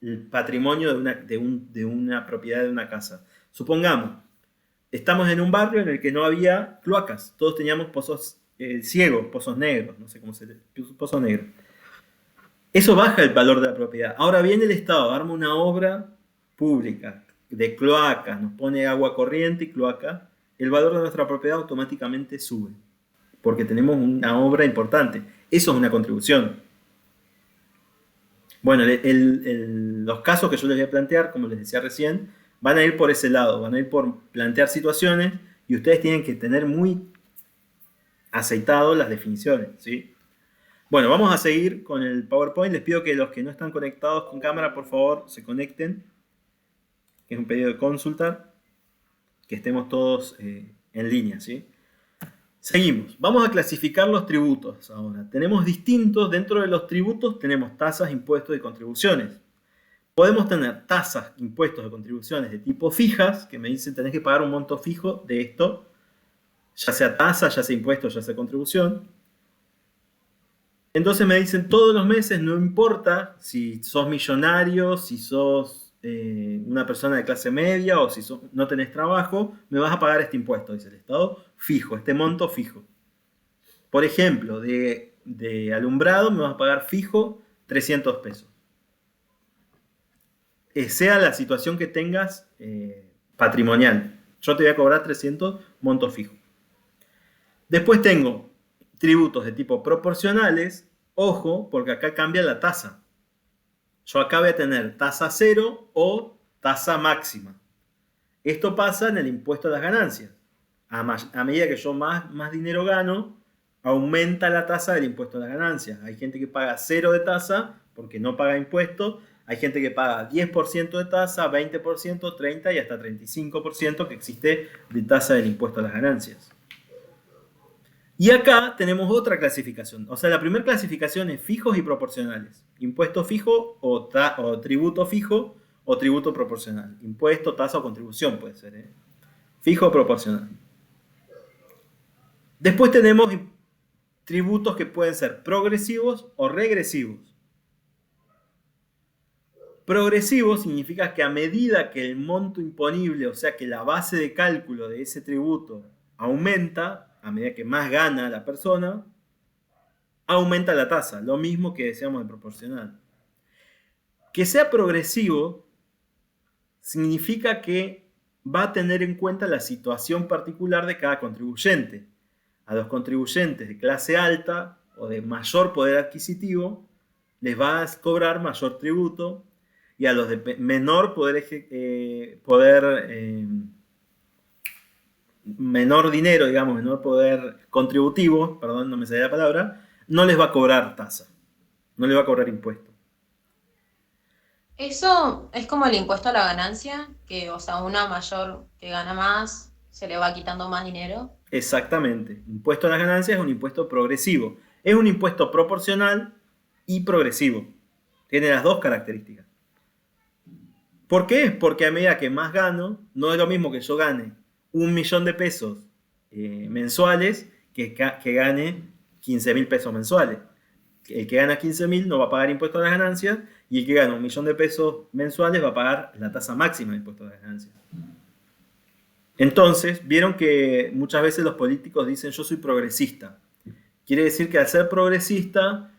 el patrimonio de una propiedad de una casa. Supongamos, estamos en un barrio en el que no había cloacas, todos teníamos pozos ciegos, pozos negros, no sé cómo se dice, pozos negros. Eso baja el valor de la propiedad. Ahora viene el Estado, arma una obra pública de cloacas, nos pone agua corriente y cloaca, el valor de nuestra propiedad automáticamente sube, porque tenemos una obra importante. Eso es una contribución. Bueno, los casos que yo les voy a plantear, como les decía recién, van a ir por ese lado, van a ir por plantear situaciones y ustedes tienen que tener muy aceitado las definiciones, ¿sí? Bueno, vamos a seguir con el PowerPoint. Les pido que los que no están conectados con cámara, por favor, se conecten. Es un pedido de consulta. Que estemos todos en línea, ¿sí? Seguimos. Vamos a clasificar los tributos ahora. Tenemos distintos, dentro de los tributos tenemos tasas, impuestos y contribuciones. Podemos tener tasas, impuestos y contribuciones de tipo fijas, que me dicen tenés que pagar un monto fijo de esto, ya sea tasa, ya sea impuesto, ya sea contribución. Entonces me dicen todos los meses, no importa si sos millonario, si sos una persona de clase media o si no tenés trabajo, me vas a pagar este impuesto, dice el Estado, fijo, este monto fijo. Por ejemplo, de alumbrado me vas a pagar fijo 300 pesos. Sea la situación que tengas patrimonial. Yo te voy a cobrar 300, monto fijo. Después tengo tributos de tipo proporcionales. Ojo, porque acá cambia la tasa. Yo acá voy a tener tasa cero o tasa máxima. Esto pasa en el impuesto a las ganancias. A medida que yo más dinero gano, aumenta la tasa del impuesto a las ganancias. Hay gente que paga cero de tasa porque no paga impuestos. Hay gente que paga 10% de tasa, 20%, 30% y hasta 35% que existe de tasa del impuesto a las ganancias. Y acá tenemos otra clasificación. O sea, la primera clasificación es fijos y proporcionales. Impuesto fijo o tributo fijo o tributo proporcional. Impuesto, tasa o contribución puede ser. Fijo o proporcional. Después tenemos tributos que pueden ser progresivos o regresivos. Progresivo significa que a medida que el monto imponible, o sea que la base de cálculo de ese tributo aumenta, a medida que más gana la persona, aumenta la tasa, lo mismo que decíamos de proporcional. Que sea progresivo significa que va a tener en cuenta la situación particular de cada contribuyente. A los contribuyentes de clase alta o de mayor poder adquisitivo les va a cobrar mayor tributo y a los de menor menor dinero, digamos, menor poder contributivo, perdón, no me sale la palabra, no les va a cobrar tasa, no les va a cobrar impuesto. Eso es como el impuesto a la ganancia, que, o sea, una mayor que gana más, se le va quitando más dinero. Exactamente. Impuesto a las ganancias es un impuesto progresivo. Es un impuesto proporcional y progresivo. Tiene las dos características. ¿Por qué? Porque a medida que más gano, no es lo mismo que yo gane 1.000.000 de pesos mensuales que gane 15.000 pesos mensuales. El que gana 15.000 no va a pagar impuesto a las ganancias y el que gana 1.000.000 de pesos mensuales va a pagar la tasa máxima de impuesto a las ganancias. Entonces, vieron que muchas veces los políticos dicen yo soy progresista. Quiere decir que al ser progresista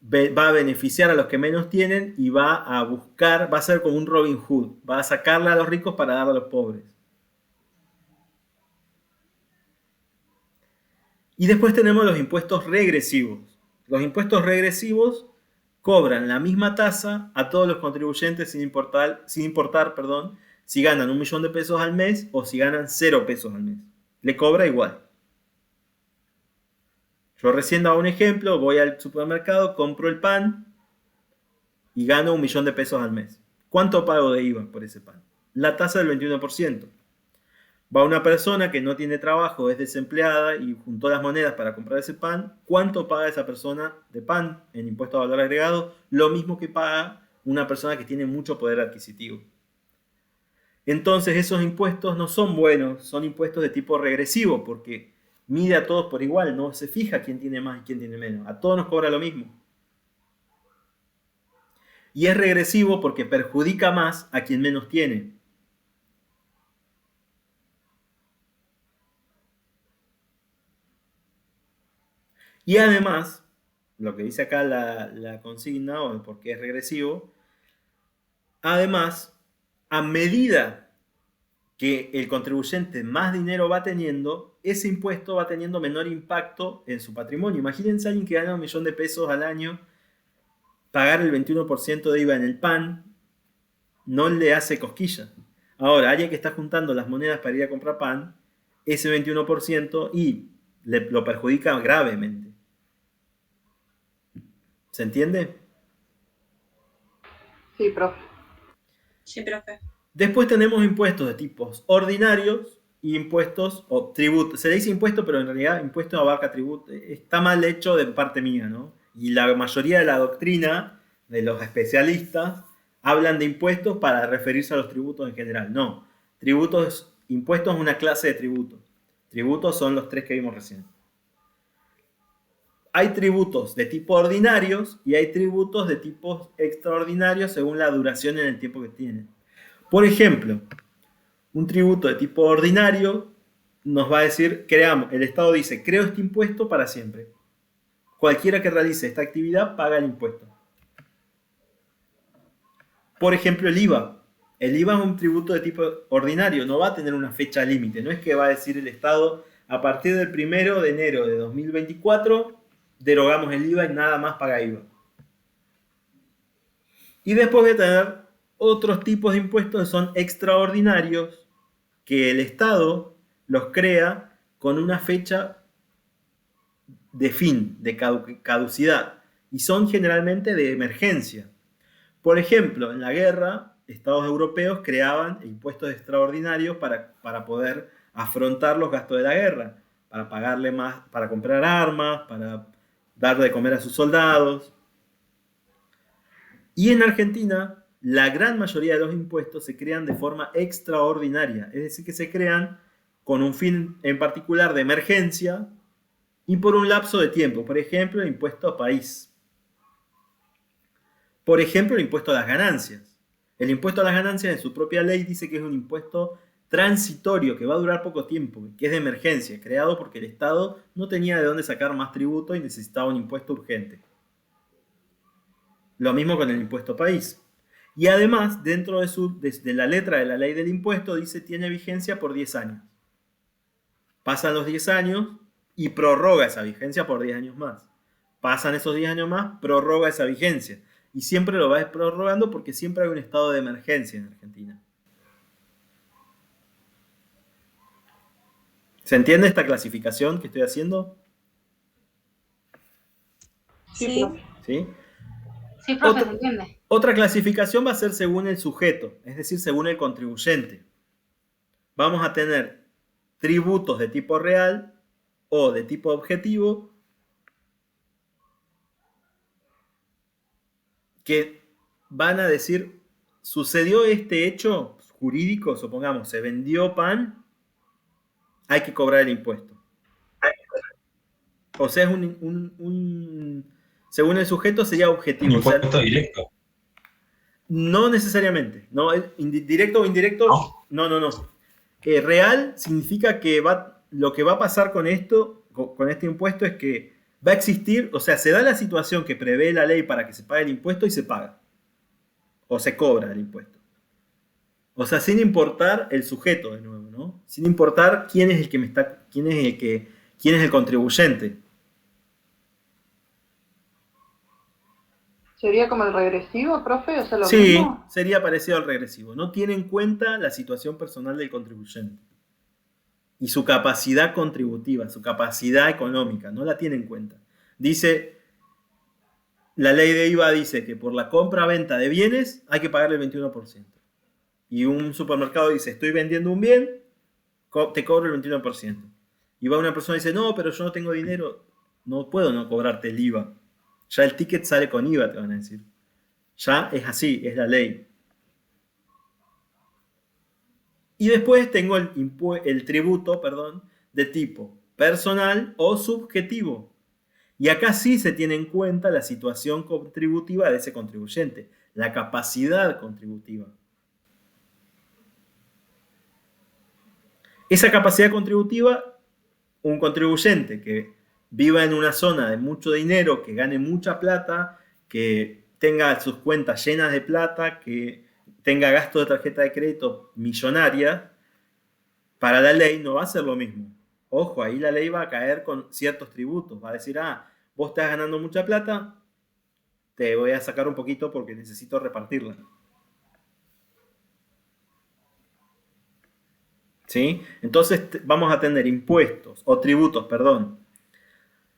va a beneficiar a los que menos tienen y va a buscar, va a ser como un Robin Hood, va a sacarle a los ricos para darle a los pobres. Y después tenemos los impuestos regresivos. Los impuestos regresivos cobran la misma tasa a todos los contribuyentes sin importar, si ganan 1.000.000 de pesos al mes o si ganan 0 pesos al mes. Le cobra igual. Yo recién daba un ejemplo, voy al supermercado, compro el pan y gano 1.000.000 de pesos al mes. ¿Cuánto pago de IVA por ese pan? La tasa del 21%. Va una persona que no tiene trabajo, es desempleada y juntó las monedas para comprar ese pan. ¿Cuánto paga esa persona de pan en impuesto a valor agregado? Lo mismo que paga una persona que tiene mucho poder adquisitivo. Entonces esos impuestos no son buenos, son impuestos de tipo regresivo porque mide a todos por igual, no se fija quién tiene más y quién tiene menos. A todos nos cobra lo mismo. Y es regresivo porque perjudica más a quien menos tiene. Y además, lo que dice acá la consigna, o por qué es regresivo, además, a medida que el contribuyente más dinero va teniendo, ese impuesto va teniendo menor impacto en su patrimonio. Imagínense a alguien que gana 1.000.000 de pesos al año, pagar el 21% de IVA en el pan, no le hace cosquilla. Ahora, alguien que está juntando las monedas para ir a comprar pan, ese 21% y lo perjudica gravemente. ¿Se entiende? Sí, profe. Sí, profe. Después tenemos impuestos de tipos ordinarios y impuestos o tributos. Se le dice impuesto, pero en realidad impuesto abarca tributo. Está mal hecho de parte mía, ¿no? Y la mayoría de la doctrina de los especialistas hablan de impuestos para referirse a los tributos en general. No, impuestos es una clase de tributos. Tributos son los 3 que vimos recién. Hay tributos de tipo ordinarios y hay tributos de tipos extraordinarios según la duración en el tiempo que tienen. Por ejemplo, un tributo de tipo ordinario nos va a decir, el Estado dice, creo este impuesto para siempre. Cualquiera que realice esta actividad paga el impuesto. Por ejemplo, el IVA. El IVA es un tributo de tipo ordinario, no va a tener una fecha límite. No es que va a decir el Estado, a partir del 1 de enero de 2024, derogamos el IVA y nada más paga IVA. Y después voy a tener otros tipos de impuestos que son extraordinarios, que el Estado los crea con una fecha de fin, de caducidad, y son generalmente de emergencia. Por ejemplo, en la guerra, estados europeos creaban impuestos extraordinarios para poder afrontar los gastos de la guerra, para pagarle más, para comprar armas, para dar de comer a sus soldados. Y en Argentina, la gran mayoría de los impuestos se crean de forma extraordinaria, es decir, que se crean con un fin en particular de emergencia y por un lapso de tiempo. Por ejemplo, el impuesto a país. Por ejemplo, el impuesto a las ganancias. El impuesto a las ganancias en su propia ley dice que es un impuesto transitorio, que va a durar poco tiempo, que es de emergencia, creado porque el Estado no tenía de dónde sacar más tributo y necesitaba un impuesto urgente. Lo mismo con el impuesto país. Y además, dentro de la letra de la ley del impuesto, dice tiene vigencia por 10 años. Pasan los 10 años y prorroga esa vigencia por 10 años más. pasan esos 10 años más, prorroga esa vigencia. Y siempre lo vas prorrogando porque siempre hay un estado de emergencia en Argentina. ¿Se entiende esta clasificación que estoy haciendo? Sí. ¿Sí? Sí, profe, ¿se entiende? Otra clasificación va a ser según el sujeto, es decir, según el contribuyente. Vamos a tener tributos de tipo real o de tipo objetivo que van a decir, sucedió este hecho jurídico, supongamos, se vendió pan, hay que cobrar el impuesto. O sea, es según el sujeto sería objetivo. Un O sea, impuesto directo. no necesariamente. No, directo o indirecto, no. Real significa que lo que va a pasar con esto, con este impuesto, es que va a existir, o sea, se da la situación que prevé la ley para que se pague el impuesto y se paga. O se cobra el impuesto. O sea, sin importar el sujeto de nuevo, ¿no? Sin importar quién es el contribuyente. ¿Sería como el regresivo, profe? O sea, lo Sí, mismo. sería parecido al regresivo. No tiene en cuenta la situación personal del contribuyente y su capacidad contributiva, su capacidad económica, no la tiene en cuenta. Dice, la ley de IVA dice que por la compra-venta de bienes hay que pagarle el 21%. Y un supermercado dice, estoy vendiendo un bien, te cobro el 21%. Y va una persona y dice, no, pero yo no tengo dinero, no puedo no cobrarte el IVA. Ya el ticket sale con IVA, te van a decir. Ya es así, es la ley. Y después tengo el tributo, de tipo personal o subjetivo. Y acá sí se tiene en cuenta la situación contributiva de ese contribuyente, la capacidad contributiva. Esa capacidad contributiva, un contribuyente que viva en una zona de mucho dinero, que gane mucha plata, que tenga sus cuentas llenas de plata, que tenga gasto de tarjeta de crédito millonaria, para la ley no va a ser lo mismo. Ojo, ahí la ley va a caer con ciertos tributos. Va a decir, vos estás ganando mucha plata, te voy a sacar un poquito porque necesito repartirla. ¿Sí? Entonces vamos a tener impuestos o tributos,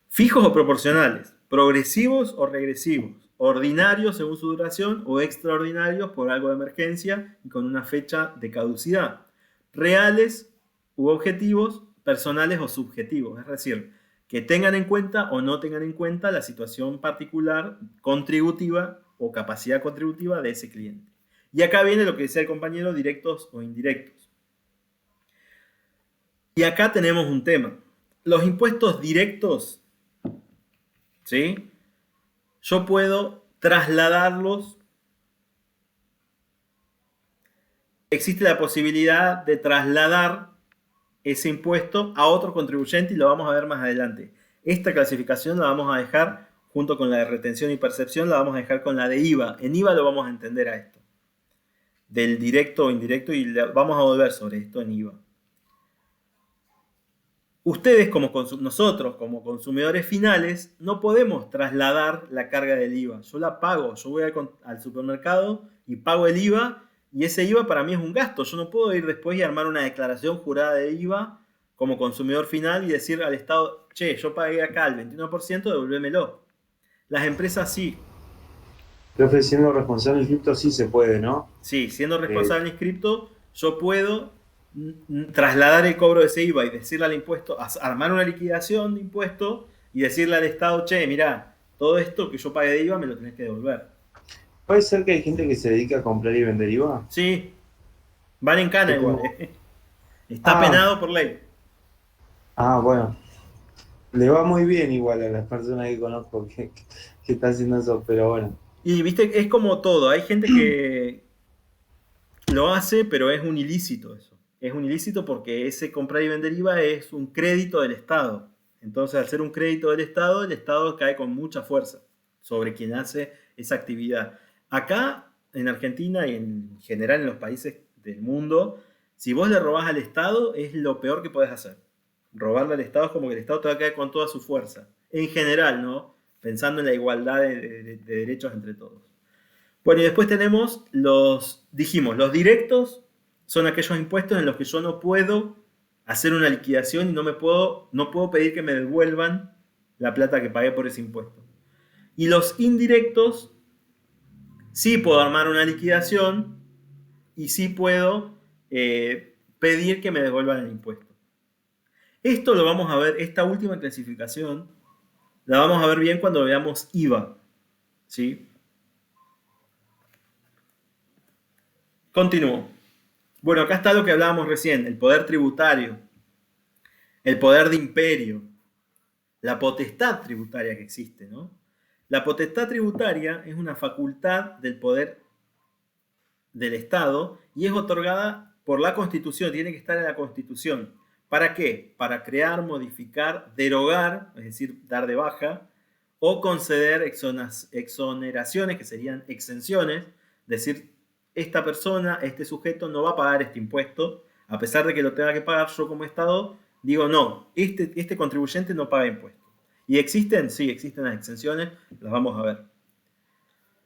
fijos o proporcionales, progresivos o regresivos, ordinarios según su duración o extraordinarios por algo de emergencia y con una fecha de caducidad, reales u objetivos, personales o subjetivos, es decir, que tengan en cuenta o no tengan en cuenta la situación particular contributiva o capacidad contributiva de ese cliente. Y acá viene lo que decía el compañero, directos o indirectos. Y acá tenemos un tema. Los impuestos directos, ¿sí? Yo puedo trasladarlos. Existe la posibilidad de trasladar ese impuesto a otro contribuyente y lo vamos a ver más adelante. Esta clasificación la vamos a dejar junto con la de retención y percepción, la vamos a dejar con la de IVA. En IVA lo vamos a entender a esto. Del directo o indirecto y vamos a volver sobre esto en IVA. Ustedes, nosotros como consumidores finales, no podemos trasladar la carga del IVA. Yo la pago, yo voy al supermercado y pago el IVA y ese IVA para mí es un gasto. Yo no puedo ir después y armar una declaración jurada de IVA como consumidor final y decir al Estado, che, yo pagué acá el 21%, devolvémelo. Las empresas sí. Profe, siendo responsable inscripto sí se puede, ¿no? Sí, siendo responsable inscripto, yo puedo trasladar el cobro de ese IVA y decirle al impuesto, armar una liquidación de impuesto y decirle al Estado, che, mirá, todo esto que yo pagué de IVA me lo tenés que devolver. ¿Puede ser que hay gente que se dedica a comprar y vender IVA? Sí, van en cana igual. Está penado por ley. Bueno. Le va muy bien igual a las personas que conozco que está haciendo eso, pero bueno. Y viste, es como todo, hay gente que lo hace, pero es un ilícito eso. Es un ilícito porque ese comprar y vender IVA es un crédito del Estado. Entonces, al ser un crédito del Estado, el Estado cae con mucha fuerza sobre quien hace esa actividad. Acá, en Argentina y en general en los países del mundo, si vos le robás al Estado, es lo peor que podés hacer. Robarle al Estado es como que el Estado te va a caer con toda su fuerza. En general, ¿no? pensando en la igualdad de derechos entre todos. Bueno, y después tenemos los directos son aquellos impuestos en los que yo no puedo hacer una liquidación y no puedo pedir que me devuelvan la plata que pagué por ese impuesto. Y los indirectos, sí puedo armar una liquidación y sí puedo pedir que me devuelvan el impuesto. Esto lo vamos a ver, esta última clasificación, la vamos a ver bien cuando veamos IVA. ¿Sí? Continúo. Bueno, acá está lo que hablábamos recién, el poder tributario, el poder de imperio, la potestad tributaria que existe, ¿no? La potestad tributaria es una facultad del poder del Estado y es otorgada por la Constitución, tiene que estar en la Constitución. ¿Para qué? Para crear, modificar, derogar, es decir, dar de baja, o conceder exoneraciones, que serían exenciones, es decir, esta persona, este sujeto no va a pagar este impuesto, a pesar de que lo tenga que pagar yo como Estado, digo no, este contribuyente no paga impuestos. ¿Y existen? Sí, existen las exenciones, las vamos a ver.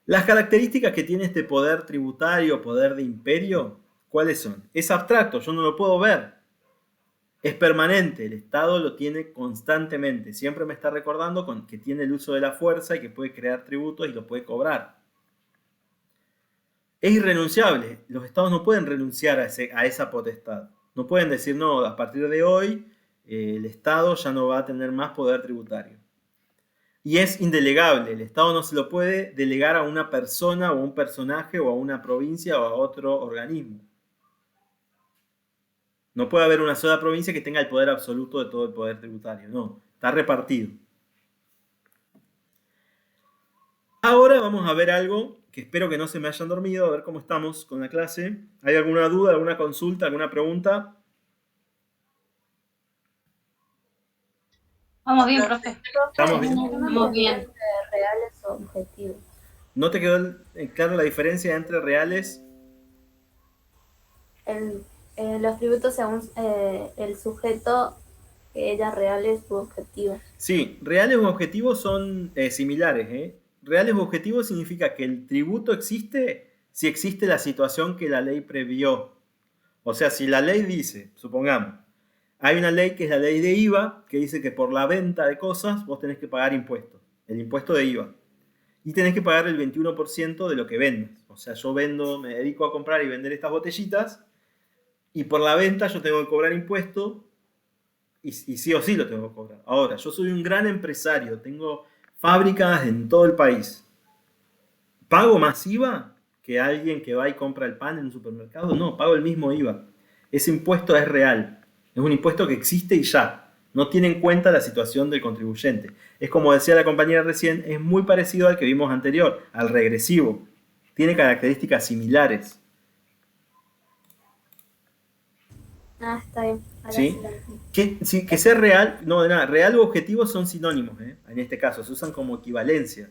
Las características que tiene este poder tributario, poder de imperio, ¿cuáles son? Es abstracto, yo no lo puedo ver. Es permanente, el Estado lo tiene constantemente. Siempre me está recordando que tiene el uso de la fuerza y que puede crear tributos y lo puede cobrar. Es irrenunciable. Los Estados no pueden renunciar a esa potestad. No pueden decir, no, a partir de hoy el Estado ya no va a tener más poder tributario. Y es indelegable. El Estado no se lo puede delegar a una persona o a un personaje o a una provincia o a otro organismo. No puede haber una sola provincia que tenga el poder absoluto de todo el poder tributario. No, está repartido. Ahora vamos a ver algo que espero que no se me hayan dormido, a ver cómo estamos con la clase. ¿Hay alguna duda, alguna consulta, alguna pregunta? Vamos bien, profe. ¿Estamos bien? Muy bien. Reales o objetivos. ¿No te quedó claro la diferencia entre reales? Los tributos según el sujeto, que ellas reales u objetivos. Sí, reales u objetivos son similares, ¿eh? Reales u objetivos significa que el tributo existe si existe la situación que la ley previó. O sea, si la ley dice, supongamos, hay una ley que es la ley de IVA, que dice que por la venta de cosas vos tenés que pagar impuestos, el impuesto de IVA. Y tenés que pagar el 21% de lo que vendas. O sea, yo me dedico a comprar y vender estas botellitas, y por la venta yo tengo que cobrar impuesto, y sí o sí lo tengo que cobrar. Ahora, yo soy un gran empresario, tengo fábricas en todo el país. ¿Pago más IVA que alguien que va y compra el pan en un supermercado? No, pago el mismo IVA. Ese impuesto es real. Es un impuesto que existe y ya. No tiene en cuenta la situación del contribuyente. Es como decía la compañera recién, es muy parecido al que vimos anterior, al regresivo. Tiene características similares. Ah, está bien. Ahora ¿Sí? sí lo entiendo. Que sea real, no, de nada, real u objetivo son sinónimos, ¿eh? En este caso, se usan como equivalencias.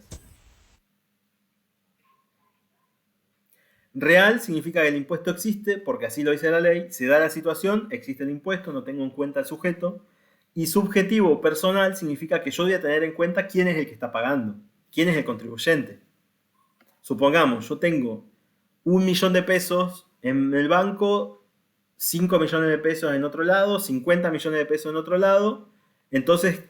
Real significa que el impuesto existe, porque así lo dice la ley, se da la situación, existe el impuesto, no tengo en cuenta el sujeto. Y subjetivo o personal significa que yo voy a tener en cuenta quién es el que está pagando, quién es el contribuyente. Supongamos, yo tengo 1 millón de pesos en el banco, 5 millones de pesos en otro lado, 50 millones de pesos en otro lado, entonces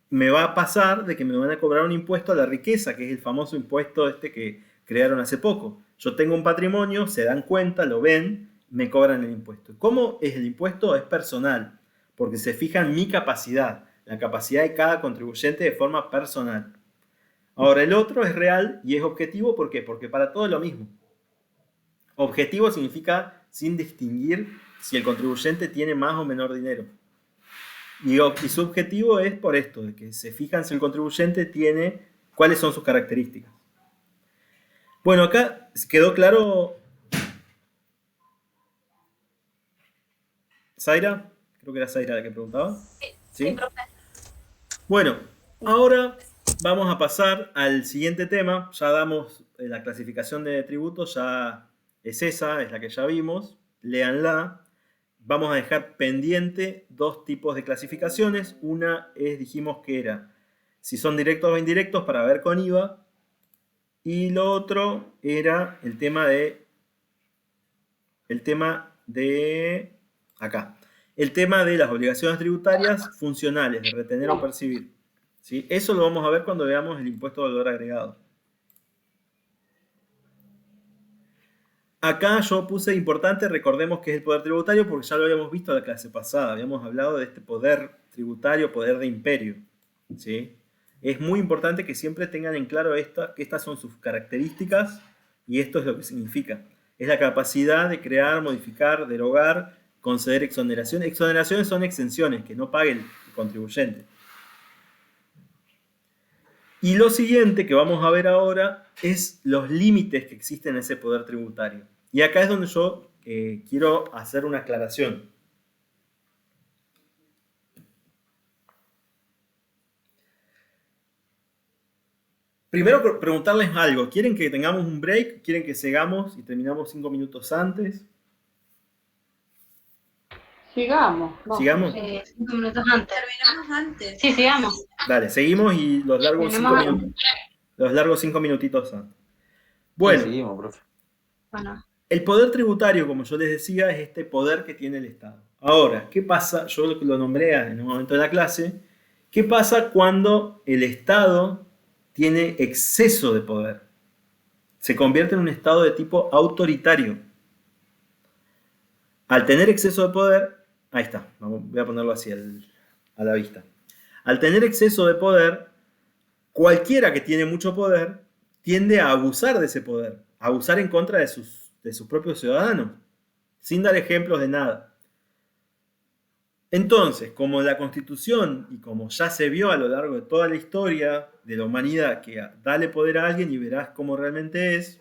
me va a pasar de que me van a cobrar un impuesto a la riqueza, que es el famoso impuesto este que crearon hace poco. Yo tengo un patrimonio, se dan cuenta, lo ven, me cobran el impuesto. ¿Cómo es el impuesto? Es personal, porque se fija en mi capacidad, la capacidad de cada contribuyente de forma personal. Ahora, el otro es real y es objetivo, ¿por qué? Porque para todo es lo mismo. Objetivo significa sin distinguir si el contribuyente tiene más o menor dinero. Y subjetivo es por esto, de que se fijan si el contribuyente tiene, cuáles son sus características. Bueno, acá quedó claro. ¿Zaira? Creo que era Zaira la que preguntaba. Sí, profe. Bueno, ahora vamos a pasar al siguiente tema. Ya damos la clasificación de tributos, ya es esa, es la que ya vimos. Léanla. Vamos a dejar pendiente 2 tipos de clasificaciones. Una es, dijimos que era si son directos o indirectos para ver con IVA. Y lo otro era el tema acá. El tema de las obligaciones tributarias funcionales, de retener o percibir. ¿Sí? Eso lo vamos a ver cuando veamos el impuesto de valor agregado. Acá yo puse importante, recordemos que es el poder tributario porque ya lo habíamos visto en la clase pasada. Habíamos hablado de este poder tributario, poder de imperio. ¿Sí? Es muy importante que siempre tengan en claro que estas son sus características y esto es lo que significa. Es la capacidad de crear, modificar, derogar, conceder exoneraciones. Exoneraciones son exenciones que no pague el contribuyente. Y lo siguiente que vamos a ver ahora es los límites que existen en ese poder tributario. Y acá es donde yo quiero hacer una aclaración. Primero preguntarles algo. ¿Quieren que tengamos un break? ¿Quieren que sigamos y terminamos 5 minutos antes? Sigamos. No. ¿Sigamos? 5 minutos antes. Terminamos antes. Sí, sigamos. Dale, seguimos y los largo 5 Terminamos minutos. Los largo 5 minutitos antes. Bueno, Sí, seguimos, profe. Bueno, el poder tributario, como yo les decía, es este poder que tiene el Estado. Ahora, ¿qué pasa? Yo lo nombré en un momento de la clase. ¿Qué pasa cuando el Estado tiene exceso de poder? Se convierte en un Estado de tipo autoritario. Al tener exceso de poder, ahí está, voy a ponerlo así a la vista. Al tener exceso de poder, cualquiera que tiene mucho poder tiende a abusar de ese poder, a abusar en contra de sus propios ciudadanos, sin dar ejemplos de nada. Entonces, como la Constitución, y como ya se vio a lo largo de toda la historia de la humanidad, que dale poder a alguien y verás cómo realmente es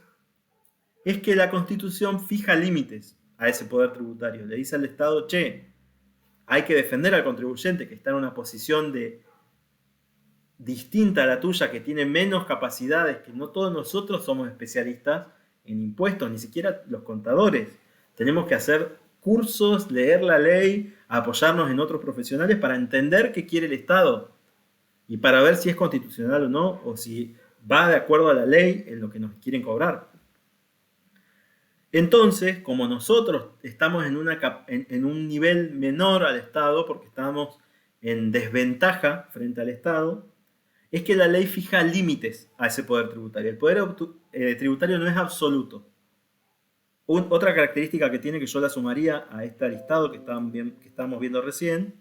que la Constitución fija límites a ese poder tributario. Le dice al Estado, che, hay que defender al contribuyente que está en una posición distinta a la tuya, que tiene menos capacidades, que no todos nosotros somos especialistas en impuestos, ni siquiera los contadores. Tenemos que hacer cursos, leer la ley, apoyarnos en otros profesionales para entender qué quiere el Estado y para ver si es constitucional o no, o si va de acuerdo a la ley en lo que nos quieren cobrar. Entonces, como nosotros estamos en un nivel menor al Estado, porque estamos en desventaja frente al Estado, es que la ley fija límites a ese poder tributario. El poder tributario no es absoluto. Otra característica que tiene, que yo la sumaría a este listado que estábamos viendo recién,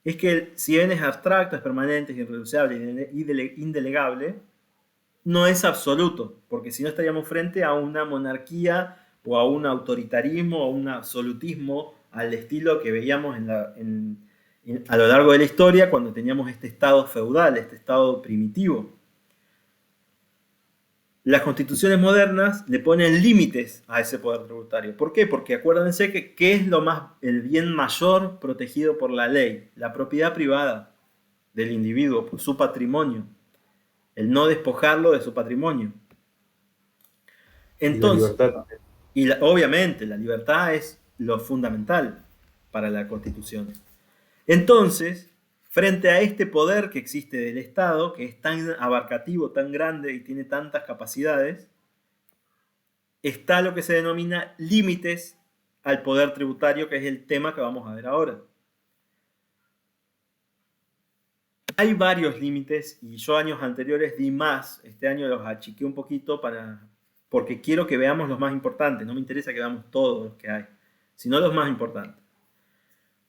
es que si bien es abstracto, es permanente, es irreducible y indelegable, no es absoluto, porque si no estaríamos frente a una monarquía o a un autoritarismo o un absolutismo al estilo que veíamos a lo largo de la historia cuando teníamos este estado feudal, este estado primitivo. Las constituciones modernas le ponen límites a ese poder tributario. ¿Por qué? Porque acuérdense que ¿qué es el bien mayor protegido por la ley? La propiedad privada del individuo, su patrimonio. El no despojarlo de su patrimonio. Entonces, obviamente, la libertad es lo fundamental para la Constitución. Entonces, frente a este poder que existe del Estado, que es tan abarcativo, tan grande y tiene tantas capacidades, está lo que se denomina límites al poder tributario, que es el tema que vamos a ver ahora. Hay varios límites y yo años anteriores di más. Este año los achiqué un poquito porque quiero que veamos los más importantes. No me interesa que veamos todos los que hay, sino los más importantes.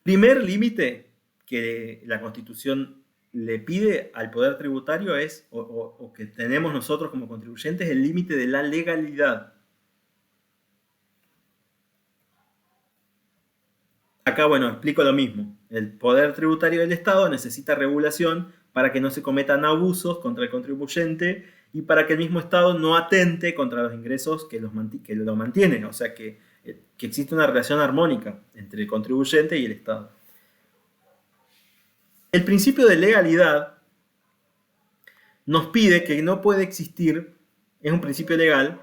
Primer límite que la Constitución le pide al poder tributario o que tenemos nosotros como contribuyentes, el límite de la legalidad. Acá, bueno, explico lo mismo. El poder tributario del Estado necesita regulación para que no se cometan abusos contra el contribuyente y para que el mismo Estado no atente contra los ingresos que lo mantienen. O sea, que existe una relación armónica entre el contribuyente y el Estado. El principio de legalidad nos pide que no puede existir, es un principio legal,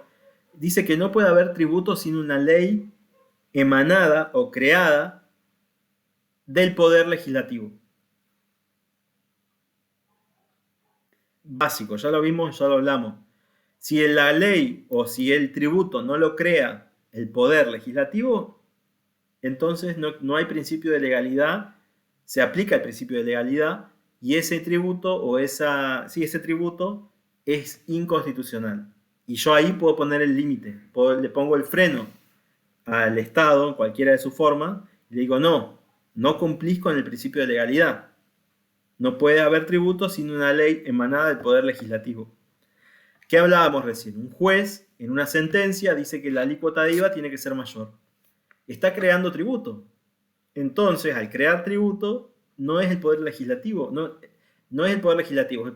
dice que no puede haber tributo sin una ley emanada o creada del poder legislativo. básico, ya lo vimos, ya lo hablamos. Si la ley o si el tributo no lo crea el poder legislativo, entonces no hay principio de legalidad, se aplica el principio de legalidad y ese tributo ese tributo es inconstitucional. Y yo ahí puedo poner el límite, le pongo el freno al Estado, en cualquiera de sus formas, y le digo, no cumplís con el principio de legalidad. No puede haber tributo sin una ley emanada del Poder Legislativo. ¿Qué hablábamos recién? Un juez en una sentencia dice que la alícuota de IVA tiene que ser mayor. Está creando tributo. Entonces, al crear tributo, no es el Poder Legislativo, no es el Poder Legislativo, es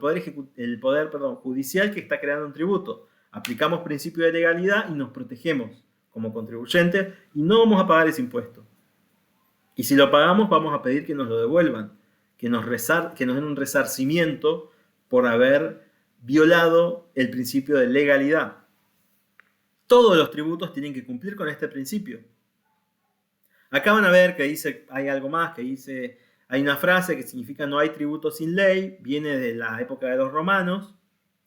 el poder judicial que está creando un tributo. Aplicamos principio de legalidad y nos protegemos como contribuyentes y no vamos a pagar ese impuesto. Y si lo pagamos, vamos a pedir que nos lo devuelvan, que nos den un resarcimiento por haber violado el principio de legalidad. Todos los tributos tienen que cumplir con este principio. Acá van a ver que dice, hay algo más, que dice, hay una frase que significa no hay tributo sin ley, viene de la época de los romanos,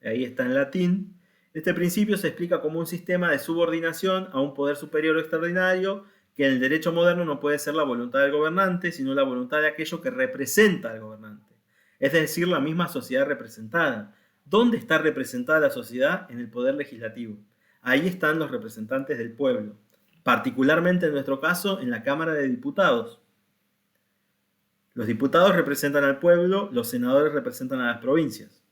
ahí está en latín. Este principio se explica como un sistema de subordinación a un poder superior o extraordinario, que en el derecho moderno no puede ser la voluntad del gobernante, sino la voluntad de aquello que representa al gobernante. Es decir, la misma sociedad representada. ¿Dónde está representada la sociedad? En el poder legislativo. Ahí están los representantes del pueblo. Particularmente en nuestro caso, en la Cámara de Diputados. Los diputados representan al pueblo, los senadores representan a las provincias.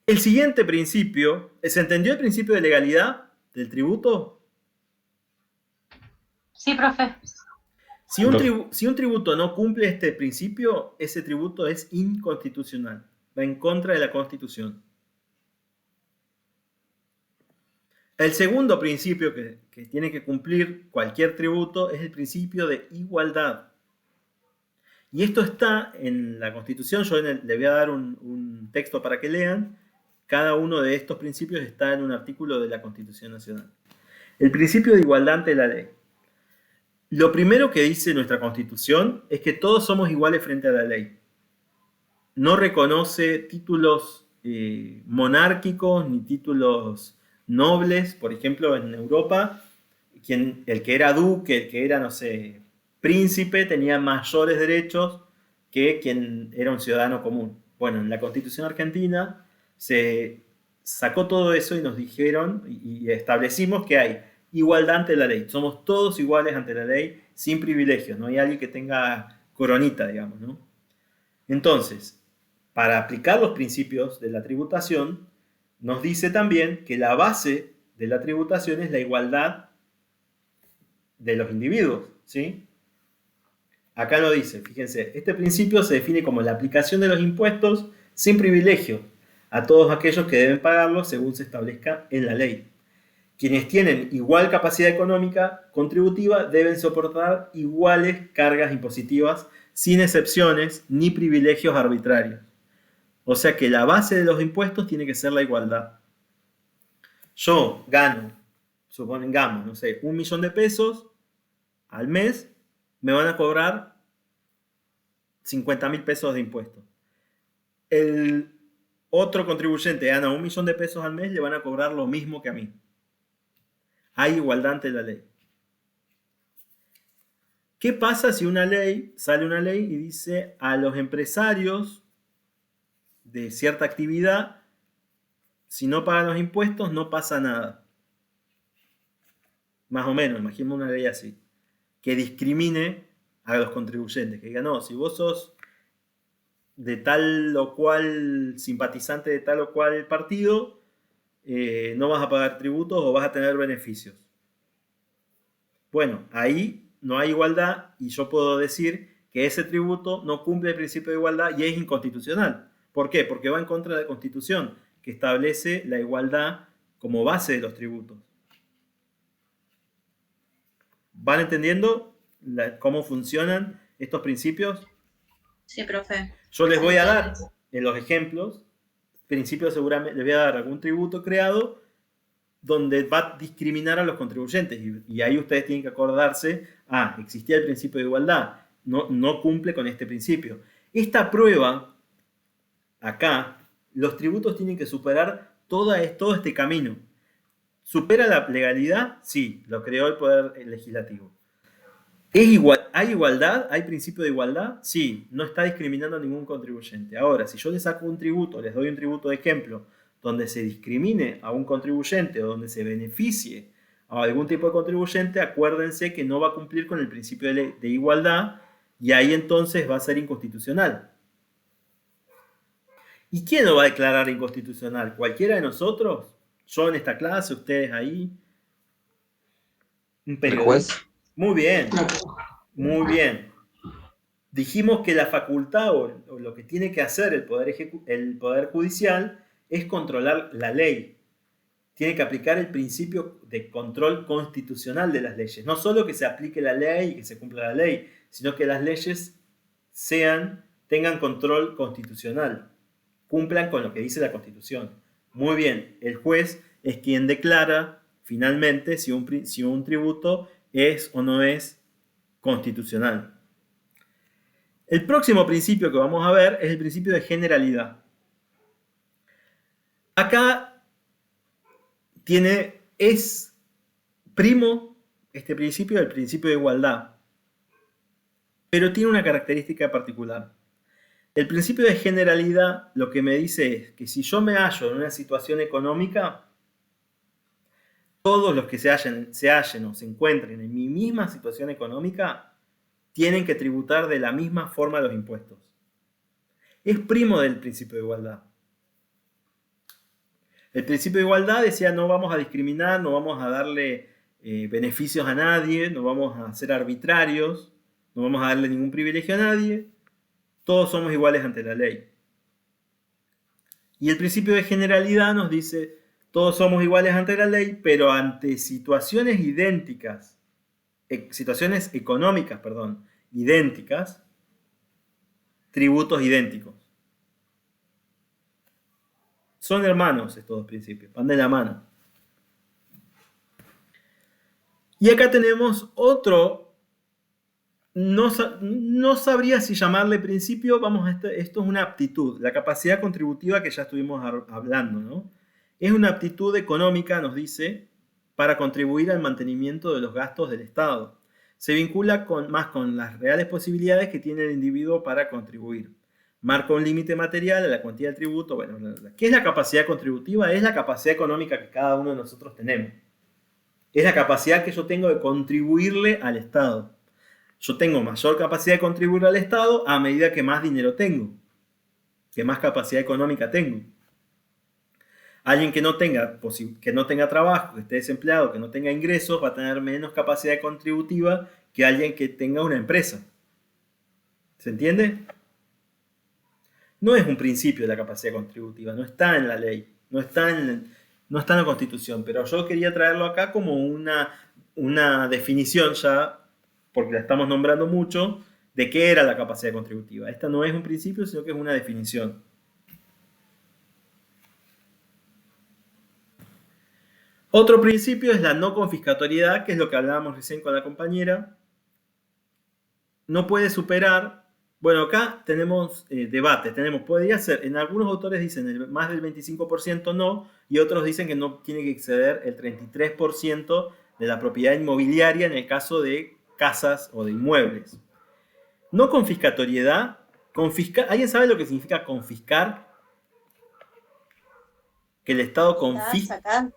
El siguiente principio, ¿se entendió el principio de legalidad del tributo? Sí, profe. Si un tributo no cumple este principio, ese tributo es inconstitucional, va en contra de la Constitución. El segundo principio que tiene que cumplir cualquier tributo es el principio de igualdad. Y esto está en la Constitución, yo le voy a dar un texto para que lean. Cada uno de estos principios está en un artículo de la Constitución Nacional. El principio de igualdad ante la ley. Lo primero que dice nuestra Constitución es que todos somos iguales frente a la ley. No reconoce títulos monárquicos ni títulos nobles. Por ejemplo, en Europa, el que era duque, el que era, no sé, príncipe, tenía mayores derechos que quien era un ciudadano común. Bueno, en la Constitución argentina se sacó todo eso y nos dijeron y establecimos que hay igualdad ante la ley. Somos todos iguales ante la ley, sin privilegios. No hay alguien que tenga coronita, digamos, ¿no? Entonces, para aplicar los principios de la tributación, nos dice también que la base de la tributación es la igualdad de los individuos, ¿sí? Acá lo dice, fíjense, este principio se define como la aplicación de los impuestos sin privilegio a todos aquellos que deben pagarlos según se establezca en la ley. Quienes tienen igual capacidad económica contributiva deben soportar iguales cargas impositivas sin excepciones ni privilegios arbitrarios. O sea que la base de los impuestos tiene que ser la igualdad. Yo gano, supongamos, no sé, 1 millón de pesos al mes, me van a cobrar 50.000 pesos de impuestos. El otro contribuyente gana 1 millón de pesos al mes, le van a cobrar lo mismo que a mí. Hay igualdad ante la ley. ¿Qué pasa si sale una ley y dice a los empresarios de cierta actividad, si no pagan los impuestos no pasa nada? Más o menos, imagínate una ley así, que discrimine a los contribuyentes, que diga, no, si vos sos de tal o cual simpatizante de tal o cual partido, no vas a pagar tributos o vas a tener beneficios. Bueno, ahí no hay igualdad y yo puedo decir que ese tributo no cumple el principio de igualdad y es inconstitucional. ¿Por qué? Porque va en contra de la Constitución, que establece la igualdad como base de los tributos. ¿Van entendiendo cómo funcionan estos principios? Sí, profe. Yo les voy a dar en los ejemplos principios, seguramente les voy a dar algún tributo creado donde va a discriminar a los contribuyentes y ahí ustedes tienen que acordarse, existía el principio de igualdad, no cumple con este principio. Esta prueba acá, los tributos tienen que superar todo este camino. ¿Supera la legalidad? Sí, lo creó el Poder Legislativo. ¿Hay igualdad? ¿Hay principio de igualdad? Sí, no está discriminando a ningún contribuyente. Ahora, si yo les saco un tributo, les doy un tributo de ejemplo, donde se discrimine a un contribuyente o donde se beneficie a algún tipo de contribuyente, acuérdense que no va a cumplir con el principio de igualdad y ahí entonces va a ser inconstitucional. ¿Y quién lo va a declarar inconstitucional? ¿Cualquiera de nosotros? ¿Yo en esta clase? ¿Ustedes ahí? ¿Un ¿El periodista? juez? Muy bien, muy bien. Dijimos que la facultad o lo que tiene que hacer el Poder Judicial es controlar la ley. Tiene que aplicar el principio de control constitucional de las leyes. No solo que se aplique la ley y que se cumpla la ley, sino que las leyes tengan control constitucional, cumplan con lo que dice la Constitución. Muy bien, el juez es quien declara finalmente si un tributo es o no es constitucional. El próximo principio que vamos a ver es el principio de generalidad. Acá es primo este principio del principio de igualdad, pero tiene una característica particular. El principio de generalidad lo que me dice es que si yo me hallo en una situación económica, todos los que se hallen o se encuentren en mi misma situación económica tienen que tributar de la misma forma los impuestos. Es primo del principio de igualdad. El principio de igualdad decía no vamos a discriminar, no vamos a darle beneficios a nadie, no vamos a ser arbitrarios, no vamos a darle ningún privilegio a nadie, todos somos iguales ante la ley. Y el principio de generalidad nos dice todos somos iguales ante la ley, pero ante situaciones idénticas, situaciones económicas, idénticas, tributos idénticos. Son hermanos estos dos principios, van de la mano. Y acá tenemos otro, no sabría si llamarle principio, esto es una aptitud, la capacidad contributiva que ya estuvimos hablando, ¿no? Es una aptitud económica, nos dice, para contribuir al mantenimiento de los gastos del Estado. Se vincula más con las reales posibilidades que tiene el individuo para contribuir. Marca un límite material a la cuantía del tributo. Bueno, ¿qué es la capacidad contributiva? Es la capacidad económica que cada uno de nosotros tenemos. Es la capacidad que yo tengo de contribuirle al Estado. Yo tengo mayor capacidad de contribuir al Estado a medida que más dinero tengo, que más capacidad económica tengo. Alguien que no tenga trabajo, que esté desempleado, que no tenga ingresos, va a tener menos capacidad contributiva que alguien que tenga una empresa. ¿Se entiende? No es un principio de la capacidad contributiva, no está en la ley, no está en la Constitución, pero yo quería traerlo acá como una definición ya, porque la estamos nombrando mucho, de qué era la capacidad contributiva. Esta no es un principio, sino que es una definición. Otro principio es la no confiscatoriedad, que es lo que hablábamos recién con la compañera. No puede superar. Bueno, acá tenemos debate. Podría ser, en algunos autores dicen más del 25% no, y otros dicen que no tiene que exceder el 33% de la propiedad inmobiliaria en el caso de casas o de inmuebles. No confiscatoriedad. ¿Alguien sabe lo que significa confiscar? Que el Estado confisca. Sacar,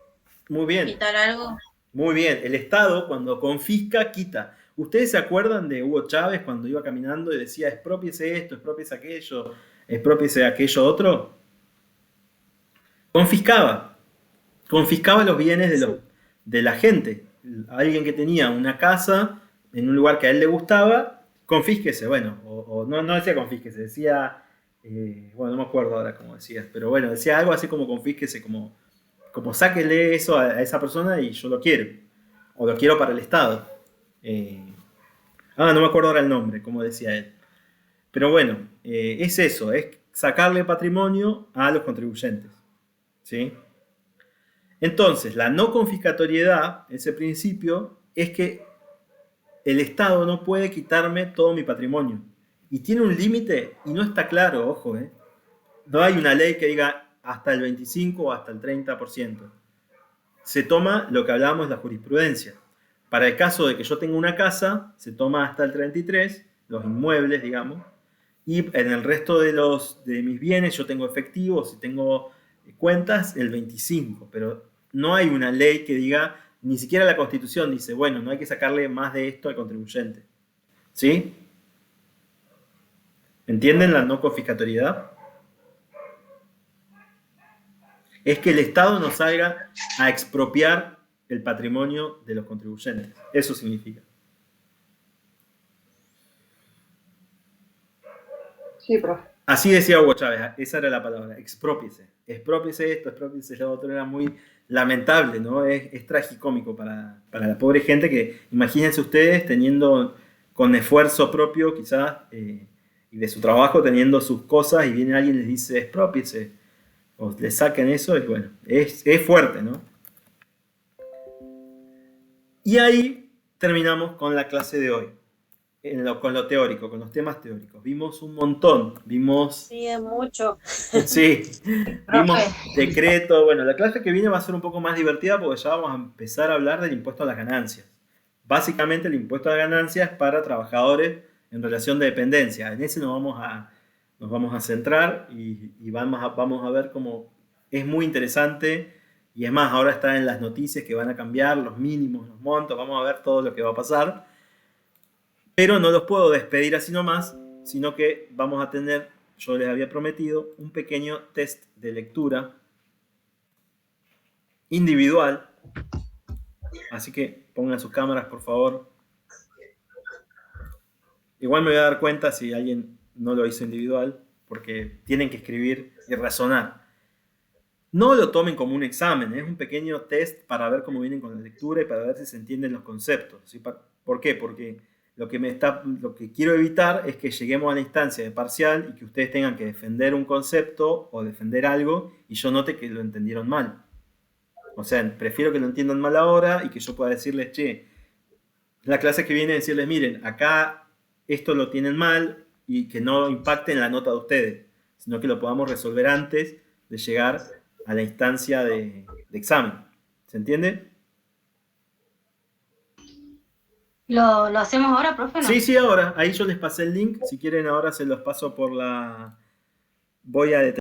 Muy bien. quitar algo. Muy bien. El Estado cuando confisca, quita. ¿Ustedes se acuerdan de Hugo Chávez cuando iba caminando y decía expropiese esto, expropiese aquello, expropiese aquello otro? Confiscaba los bienes de la gente. Alguien que tenía una casa en un lugar que a él le gustaba, confísquese. Bueno, o no decía confísquese, decía, bueno, no me acuerdo ahora cómo decía, pero bueno, decía algo así como confísquese, como sáquele eso a esa persona y yo lo quiero, o lo quiero para el Estado. No me acuerdo ahora el nombre, como decía él. Pero bueno, es eso, es sacarle patrimonio a los contribuyentes. ¿Sí? Entonces, la no confiscatoriedad, ese principio, es que el Estado no puede quitarme todo mi patrimonio. Y tiene un límite, y no está claro, ojo, No hay una ley que diga hasta el 25 o hasta el 30%. Se toma lo que hablábamos de la jurisprudencia. Para el caso de que yo tenga una casa, se toma hasta el 33%, los inmuebles, digamos, y en el resto de mis bienes yo tengo efectivos y tengo cuentas el 25%, pero no hay una ley que diga, ni siquiera la Constitución dice, bueno, no hay que sacarle más de esto al contribuyente. ¿Sí? ¿Entienden la no confiscatoriedad? Es que el Estado no salga a expropiar el patrimonio de los contribuyentes. Eso significa. Sí, profe. Así decía Hugo Chávez, esa era la palabra, exprópiese. Exprópiese esto, exprópiese lo otro, era muy lamentable, ¿no? Es tragicómico para la pobre gente que, imagínense ustedes teniendo con esfuerzo propio quizás y de su trabajo teniendo sus cosas y viene alguien y les dice exprópiese o le saquen eso y bueno, es fuerte, ¿no? Y ahí terminamos con la clase de hoy. Con lo teórico, con los temas teóricos. Vimos un montón, vimos... Sí, es mucho. Sí, vimos decreto. Bueno, la clase que viene va a ser un poco más divertida porque ya vamos a empezar a hablar del impuesto a las ganancias. Básicamente el impuesto a las ganancias para trabajadores en relación de dependencia. En ese nos vamos a centrar y vamos a ver cómo es muy interesante. Y es más, ahora está en las noticias que van a cambiar los mínimos, los montos. Vamos a ver todo lo que va a pasar. Pero no los puedo despedir así nomás, sino que vamos a tener, yo les había prometido, un pequeño test de lectura individual. Así que pongan sus cámaras, por favor. Igual me voy a dar cuenta si alguien no lo hizo individual, porque tienen que escribir y razonar. No lo tomen como un examen, es un pequeño test para ver cómo vienen con la lectura y para ver si se entienden los conceptos. ¿Sí? ¿Por qué? Porque lo que quiero evitar es que lleguemos a la instancia de parcial y que ustedes tengan que defender un concepto o defender algo y yo note que lo entendieron mal. O sea, prefiero que lo entiendan mal ahora y que yo pueda decirles, che, la clase que viene decirles, miren, acá esto lo tienen mal y que no impacte en la nota de ustedes, sino que lo podamos resolver antes de llegar a la instancia de examen. ¿Se entiende? ¿Lo hacemos ahora, profe? ¿No? Sí, ahora. Ahí yo les pasé el link. Si quieren, ahora se los paso por la... Voy a detener.